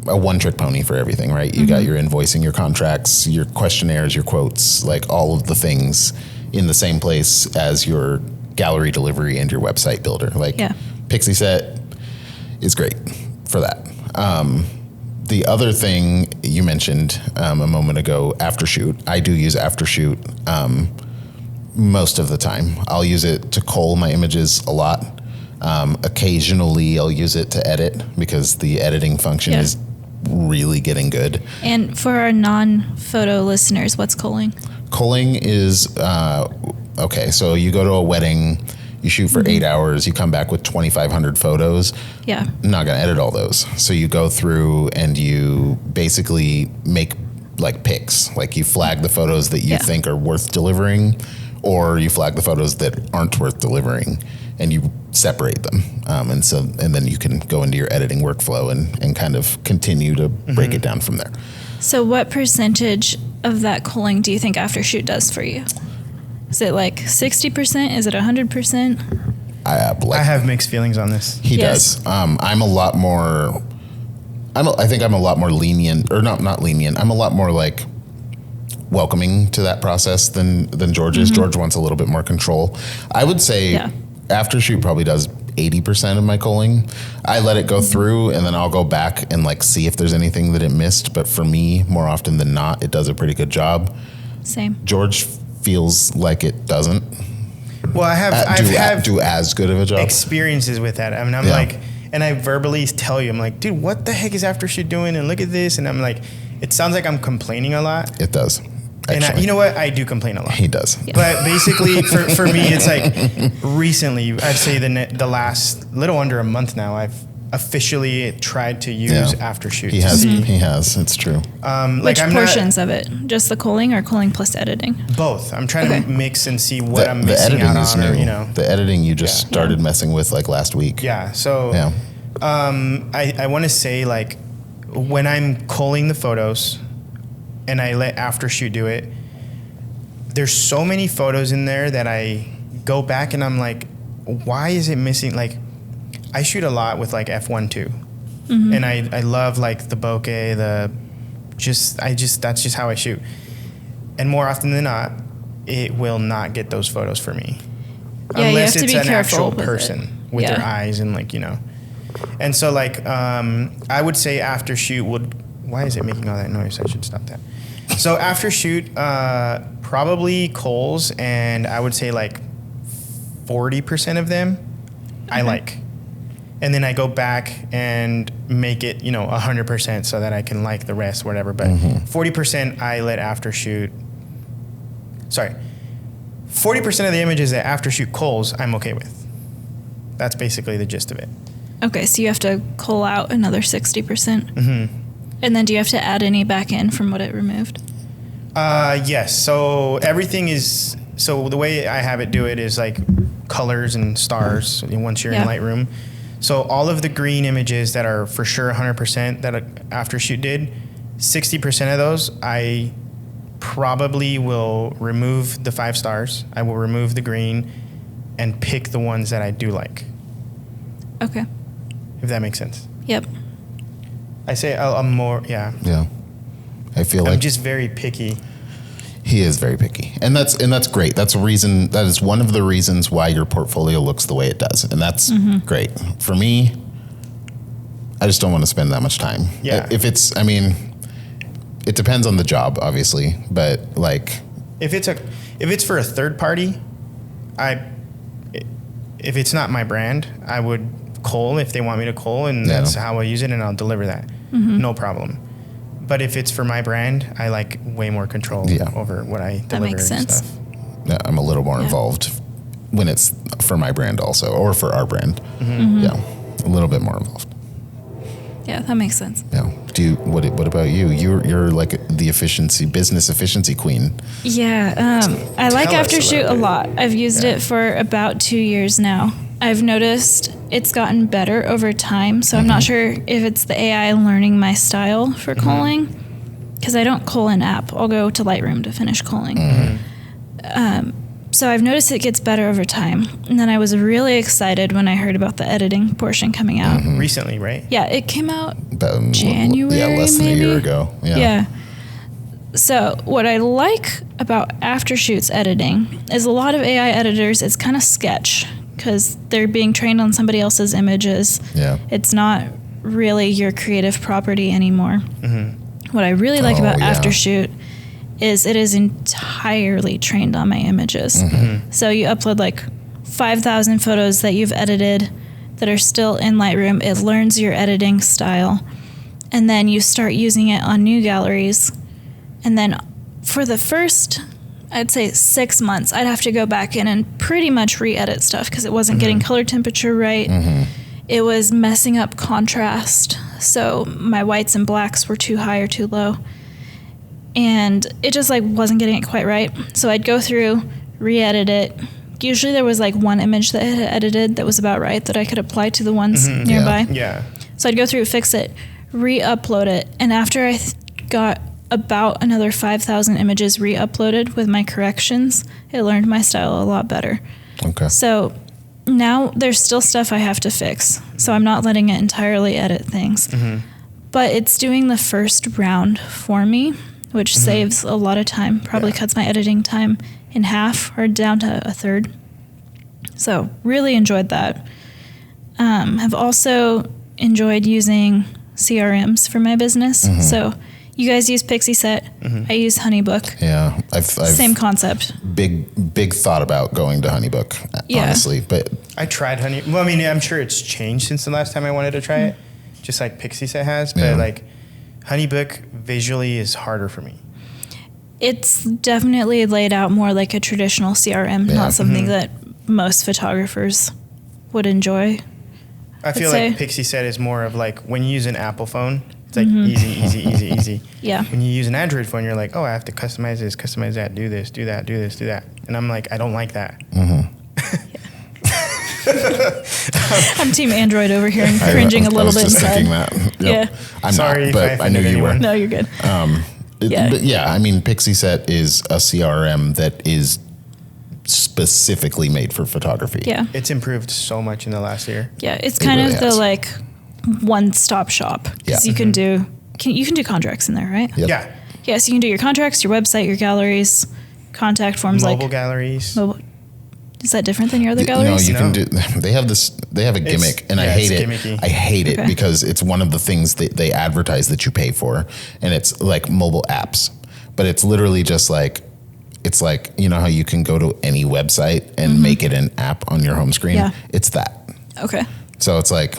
a one-trick pony for everything, right? You got your invoicing, your contracts, your questionnaires, your quotes, like all of the things in the same place as your gallery delivery and your website builder. Like Pixieset is great for that. The other thing you mentioned a moment ago, Aftershoot. I do use Aftershoot most of the time. I'll use it to cull my images a lot. Occasionally, I'll use it to edit because the editing function is really getting good. And for our non-photo listeners, what's culling? Culling is, okay, so you go to a wedding, you shoot for 8 hours, you come back with 2,500 photos. Yeah. I'm not going to edit all those. So you go through and you basically make like picks. Like you flag the photos that you think are worth delivering, or you flag the photos that aren't worth delivering, and you separate them. And then you can go into your editing workflow and kind of continue to break it down from there. So what percentage of that culling do you think Aftershoot does for you? Is it like 60%? Is it 100%? I have mixed feelings on this. He does. I'm a lot more, I think I'm a lot more lenient, or not lenient. I'm a lot more like welcoming to that process than George is. George wants a little bit more control. I would say Aftershoot probably does 80% of my culling. I let it go through and then I'll go back and like see if there's anything that it missed. But for me, more often than not, it does a pretty good job. Same. George feels like it doesn't. Well, I've do as good of a job. Experiences with that. I mean, I'm like, and I verbally tell you, I'm like, dude, what the heck is Aftershoot doing? And look at this. And I'm like, it sounds like I'm complaining a lot. It does. Actually. And you know what? I do complain a lot. He does. Yeah. But basically, for me, it's like recently, I'd say the last little under a month now, I've officially tried to use Aftershoot. He has. It's true. Which portions of it? Just the culling or culling plus editing? Both. I'm trying to mix and see what I'm missing out on. Or, you know, the editing you just started messing with like last week. Yeah. So I want to say like when I'm culling the photos and I let Aftershoot do it, there's so many photos in there that I go back and I'm like, why is it missing? Like, I shoot a lot with like f1.2, and I love like the bokeh, that's just how I shoot. And more often than not, it will not get those photos for me. Yeah, unless you have to it's be an careful actual with person it. with Yeah. their eyes and like, And so like, I would say after shoot why is it making all that noise? I should stop that. So after shoot, probably Kohl's, and I would say like 40% of them I like. And then I go back and make it, 100% so that I can like the rest, whatever. But 40% I let after shoot. Sorry. 40% of the images that after shoot Kohl's, I'm okay with. That's basically the gist of it. Okay, so you have to cull out another 60%. And then do you have to add any back in from what it removed? Yes. So everything is, so the way I have it do it is like colors and stars once you're in Lightroom. So all of the green images that are for sure 100% that after shoot did, 60% of those I probably will remove the 5 stars. I will remove the green and pick the ones that I do like. Okay. If that makes sense. Yep. I say I'm more, Yeah. I feel I'm like just very picky. he is very picky, and that's great. That is one of the reasons why your portfolio looks the way it does, and that's great. For me, I just don't want to spend that much time. Yeah. If it's, it depends on the job, obviously, but like, If it's for a third party, if it's not my brand, I would cull if they want me to cull, and that's how I use it, and I'll deliver that. No problem. But if it's for my brand, I like way more control over what I deliver. That makes sense. Stuff. yeah, I'm a little more involved when it's for my brand also, or for our brand. Yeah, a little bit more involved. Yeah, that makes sense. Yeah. What about you? You're like the business efficiency queen. Yeah, I like Tell us after shoot about a it. lot. I've used it for about 2 years now. I've noticed it's gotten better over time, so I'm not sure if it's the AI learning my style for culling, because I don't cull in app. I'll go to Lightroom to finish culling. So I've noticed it gets better over time. And then I was really excited when I heard about the editing portion coming out. Recently, right? Yeah, it came out About, January, yeah, less than maybe? a year ago. Yeah. So what I like about after shoots editing is a lot of AI editors, it's kind of sketch because they're being trained on somebody else's images. Yeah. It's not really your creative property anymore. What I really like about after shoot is it is entirely trained on my images. So you upload like 5,000 photos that you've edited that are still in Lightroom. It learns your editing style. And then you start using it on new galleries. And then for the first, I'd say 6 months, I'd have to go back in and pretty much re-edit stuff because it wasn't getting color temperature right. It was messing up contrast. So my whites and blacks were too high or too low. And it just like wasn't getting it quite right. So I'd go through, re-edit it. Usually there was like one image that I had edited that was about right that I could apply to the ones nearby. Yeah. So I'd go through, fix it, re-upload it. And after I got about another 5,000 images re-uploaded with my corrections, it learned my style a lot better. Okay. So now there's still stuff I have to fix. So I'm not letting it entirely edit things. But it's doing the first round for me, which saves a lot of time, probably cuts my editing time in half or down to a third. So really enjoyed that. Have also enjoyed using CRMs for my business. So you guys use Pixie Set. I use Honeybook. Yeah, I've Same concept. big thought about going to Honeybook, honestly, but I tried Honey. Well, I mean, I'm sure it's changed since the last time I wanted to try it, just like Pixie Set has. But like Honeybook visually is harder for me. It's definitely laid out more like a traditional CRM, not something that most photographers would enjoy. I feel say. like Pixie Set is more of like when you use an Apple phone, it's like easy. Yeah. When you use an Android phone, you're like, oh, I have to customize this, customize that, do this, do that, do this, do that. And I'm like, I don't like that. I'm Team Android over here and cringing a little bit I was just inside. thinking that. Yeah. I'm Sorry not, if but I I knew offended you were. anyone. No, you're good. But yeah, I mean, Pixie Set is a CRM that is specifically made for photography. Yeah. It's improved so much in the last year. Yeah. It's kind really of the has. like one-stop shop. Because Yeah. you can do contracts in there, right? Yep. Yeah. Yeah. So you can do your contracts, your website, your galleries, contact forms, Mobile like galleries. mobile. Is that different than your other No, galleries? you can No. do. They have this. They have a gimmick, and I yeah, hate it's it. gimmicky. I hate it Okay. because it's one of the things that they advertise that you pay for, and it's like mobile apps. But it's literally just like, it's like, you know how you can go to any website and make it an app on your home screen. Yeah. It's that. Okay. So it's like,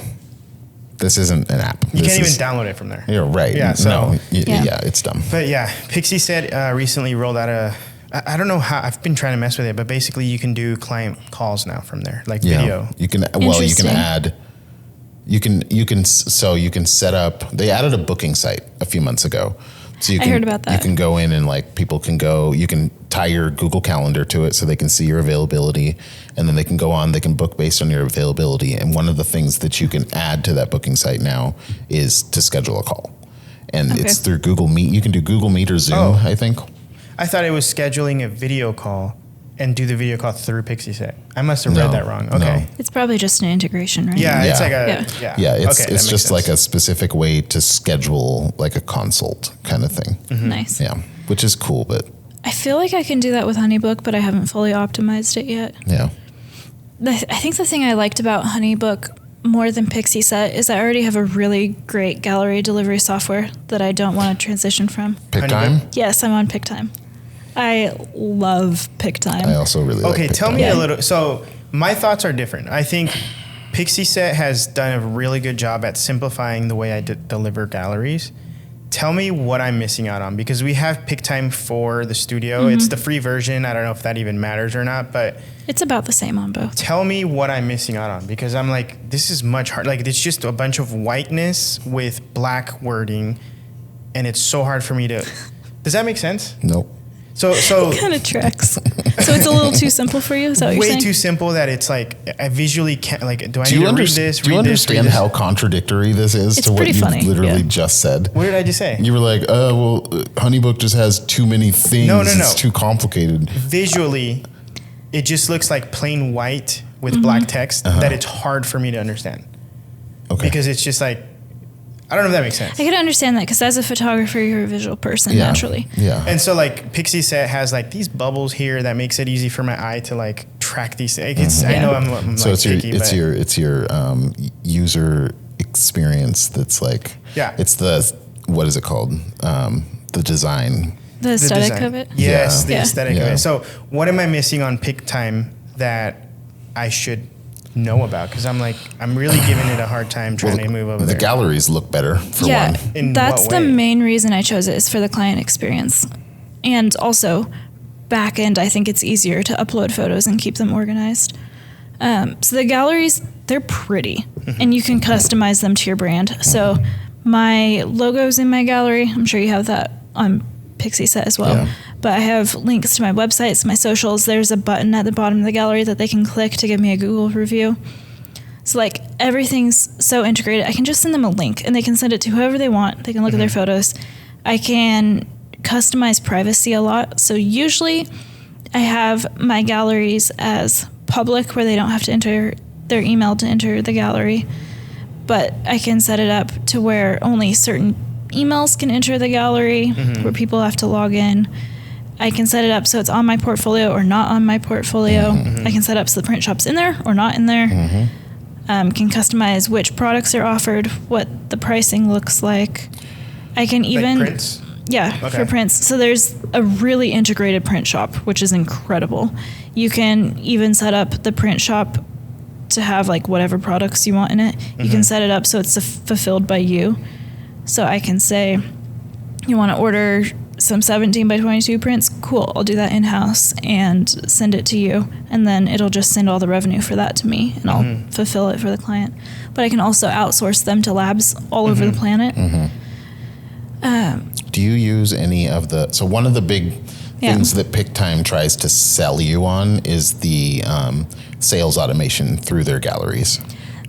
this isn't an app. You This can't is- even download it from there. You're right. Yeah, so- no, Yeah. yeah, it's dumb. But yeah, Pixie Set recently rolled out I don't know how, I've been trying to mess with it, but basically you can do client calls now from there, like video. You can, well, you can Interesting. add, so you can set up, they added a booking site a few months ago. So you I can, heard about that. You can go in and like people can go, you can tie your Google Calendar to it so they can see your availability, and then they can go on, they can book based on your availability. And one of the things that you can add to that booking site now is to schedule a call. And Okay. it's through Google Meet. You can do Google Meet or Zoom, Oh. I think. I thought it was scheduling a video call and do the video call through Pixie Set. I must have read No, that wrong. no. Okay. It's probably just an integration, right? Yeah, it's Yeah. like a Yeah. Yeah, it's Okay, that it's makes just like a sense. specific way to schedule like a consult kind of thing. Nice. Yeah, which is cool, but I feel like I can do that with HoneyBook, but I haven't fully optimized it yet. yeah. I think the thing I liked about HoneyBook more than Pixie Set is I already have a really great gallery delivery software that I don't want to transition from. Pick Honeybook? time. Yes, I'm on PickTime. I love PickTime. I also really like Okay, Pick tell Time. me Yeah. a little. So my thoughts are different. I think Pixie Set has done a really good job at simplifying the way I deliver galleries. Tell me what I'm missing out on, because we have PickTime for the studio. It's the free version. I don't know if that even matters or not, but It's about the same on both. tell me what I'm missing out on, because I'm like, this is much hard. Like, it's just a bunch of whiteness with black wording, and it's so hard for me to. Does that make sense? Nope. So Kind of tracks. So it's a little too simple for you? Is that what you're way saying? too simple that it's like I visually can't. Like, do I Do need you, to under- read this? do you read this, read understand this? how contradictory this is It's to what pretty you funny, literally yeah. just said? What did I just say? You were like, well, HoneyBook just has too many things. No. It's too complicated. Visually, it just looks like plain white with black text that it's hard for me to understand, Okay. because it's just like, I don't know if that makes sense. I can understand that because as a photographer, you're a visual person yeah. naturally. Yeah. And so like Pixie Set has like these bubbles here that makes it easy for my eye to like track these things. It's, I Yeah. know I'm so like it's your picky, but it's your user experience that's like Yeah. it's the what is it called the design. The the aesthetic design. of it. Yes, Yeah. the Yeah. aesthetic of Yeah. it. So what am I missing on PickTime that I should know about? Because I'm like, I'm really giving it a hard time trying to move over The there. galleries look better for Yeah, one. In that's what the way? main reason I chose it is for the client experience. And also, back end, I think it's easier to upload photos and keep them organized. So the galleries, they're pretty, and you can customize them to your brand. So my logo's in my gallery. I'm sure you have that on Pixie Set as well. Yeah. But I have links to my websites, my socials. There's a button at the bottom of the gallery that they can click to give me a Google review. So like everything's so integrated. I can just send them a link and they can send it to whoever they want. They can look at their photos. I can customize privacy a lot. So usually I have my galleries as public where they don't have to enter their email to enter the gallery. But I can set it up to where only certain emails can enter the gallery, where people have to log in. I can set it up so it's on my portfolio or not on my portfolio. I can set up so the print shop's in there or not in there. Can customize which products are offered, what the pricing looks like. I can even like prints. yeah, Okay. for prints. So there's a really integrated print shop, which is incredible. You can even set up the print shop to have like whatever products you want in it. You can set it up so it's fulfilled by you. So I can say, you want to order some 17 by 22 prints? Cool, I'll do that in-house and send it to you. And then it'll just send all the revenue for that to me and I'll fulfill it for the client. But I can also outsource them to labs all over the planet. Do you use any of the? So one of the big Yeah. things that PickTime tries to sell you on is the sales automation through their galleries.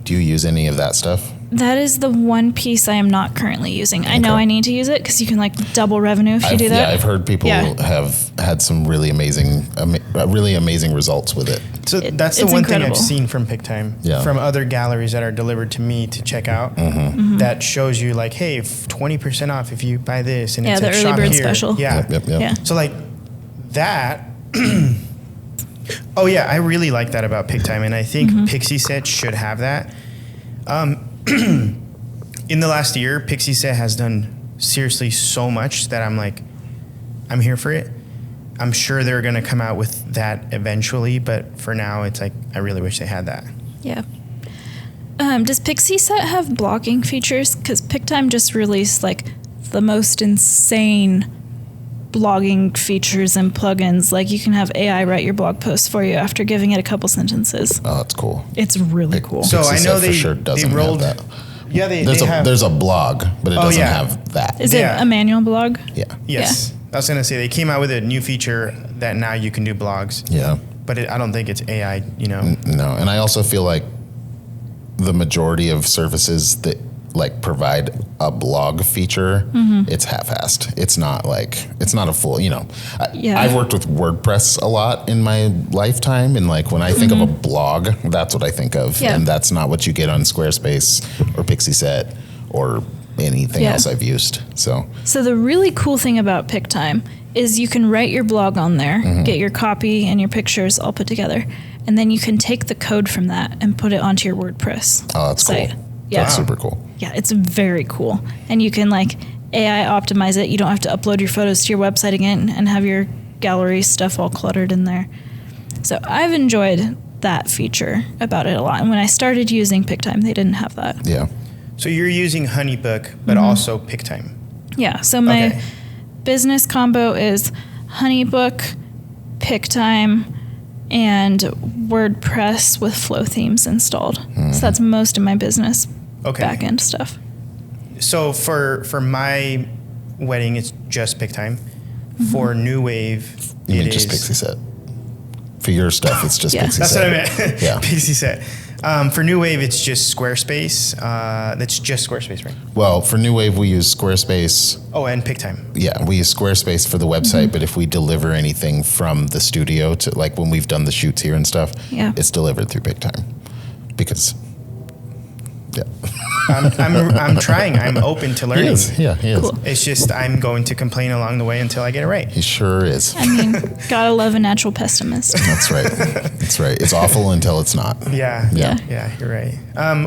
Do you use any of that stuff? That is the one piece I am not currently using. I know I need to use it because you can like double revenue if you do that. Yeah, I've heard people have had some really amazing results with it. So that's the one incredible thing I've seen from PickTime, from other galleries that are delivered to me to check out, that shows you like, hey, 20% off if you buy this, and it's the a early shop bird here. special. Yeah. So like that. Oh yeah, I really like that about PickTime, and I think Pixie Set should have that. In the last year, Pixie Set has done seriously so much that I'm like, I'm here for it. I'm sure they're going to come out with that eventually, but for now, it's like, I really wish they had that. Yeah. Does Pixie Set have blogging features? Because PickTime just released like the most insane blogging features and plugins. Like you can have AI write your blog posts for you after giving it a couple sentences. Oh, that's cool. It's really cool. So Pixie I know Set for sure doesn't they rolled have that. Yeah, There's a blog, but it doesn't have that. Is it a manual blog? Yeah. Yes. I was going to say they came out with a new feature that now you can do blogs. Yeah. But I don't think it's AI, No, and I also feel like the majority of services that like provide a blog feature, it's half-assed. It's not a full, I've worked with WordPress a lot in my lifetime, and like when I think of a blog, that's what I think of. Yeah. And that's not what you get on Squarespace or Pixie Set or anything else I've used. So the really cool thing about PickTime is you can write your blog on there, get your copy and your pictures all put together, and then you can take the code from that and put it onto your WordPress site. Cool. Yeah. That's super cool. Yeah, it's very cool. And you can like AI optimize it. You don't have to upload your photos to your website again and have your gallery stuff all cluttered in there. So I've enjoyed that feature about it a lot. And when I started using PickTime, they didn't have that. Yeah. So you're using Honeybook, but also PickTime. Yeah. So my business combo is Honeybook, PickTime, and WordPress with flow themes installed. So that's most of my business back-end stuff. So for my wedding, it's just PickTime. For New Wave, You mean just Pixie Set? For your stuff, it's just Pixie That's Set. what I meant. Yeah. Pixie Set. For New Wave, it's just Squarespace. That's just Squarespace, right? Well, for New Wave, we use Squarespace. Oh, and PickTime. Yeah, we use Squarespace for the website, but if we deliver anything from the studio to like when we've done the shoots here and stuff, it's delivered through PickTime. Because, I'm trying. I'm open to learning. He is. Yeah, he is. Cool. It's just I'm going to complain along the way until I get it right. He sure is. I mean, gotta love a natural pessimist. That's right. That's right. It's awful until it's not. Yeah, you're right.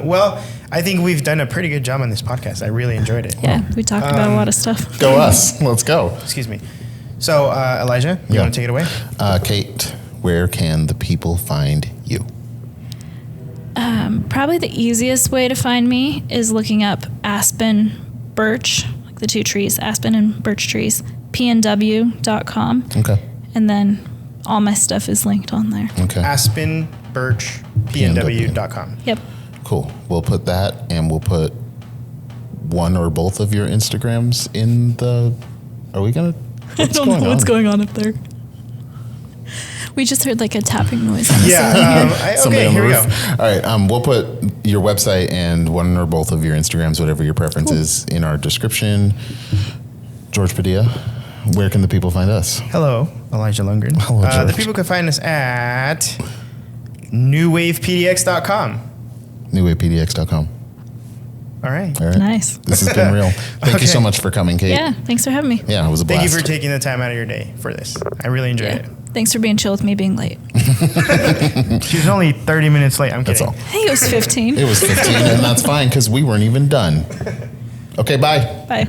Well, I think we've done a pretty good job on this podcast. I really enjoyed it. Yeah, we talked about a lot of stuff. Go us. Let's go. Excuse me. So, Elijah, you want to take it away? Kate, where can the people find you? Probably the easiest way to find me is looking up Aspen Birch, like the two trees, Aspen and Birch trees, pnw.com. Okay. And then all my stuff is linked on there. Okay. Aspen Birch pnw.com. Yep. Cool. We'll put that, and we'll put one or both of your Instagrams in the. Are we gonna? I don't know what's going on up there. We just heard like a tapping noise on the ceiling. Somebody on the here we roof. go. All right. We'll put your website and one or both of your Instagrams, whatever your preference is, in our description. George Padilla, where can the people find us? Hello, Elijah Lundgren. Hello, George. The people can find us at newwavepdx.com. newwavepdx.com. All right. All right. Nice. This has been real. Thank you so much for coming, Kate. Yeah, thanks for having me. Yeah, it was a blast. Thank you for taking the time out of your day for this. I really enjoyed it. Thanks for being chill with me being late. She was only 30 minutes late. I'm That's kidding. all. I think it was 15. It was 15, and that's fine because we weren't even done. Okay, bye. Bye.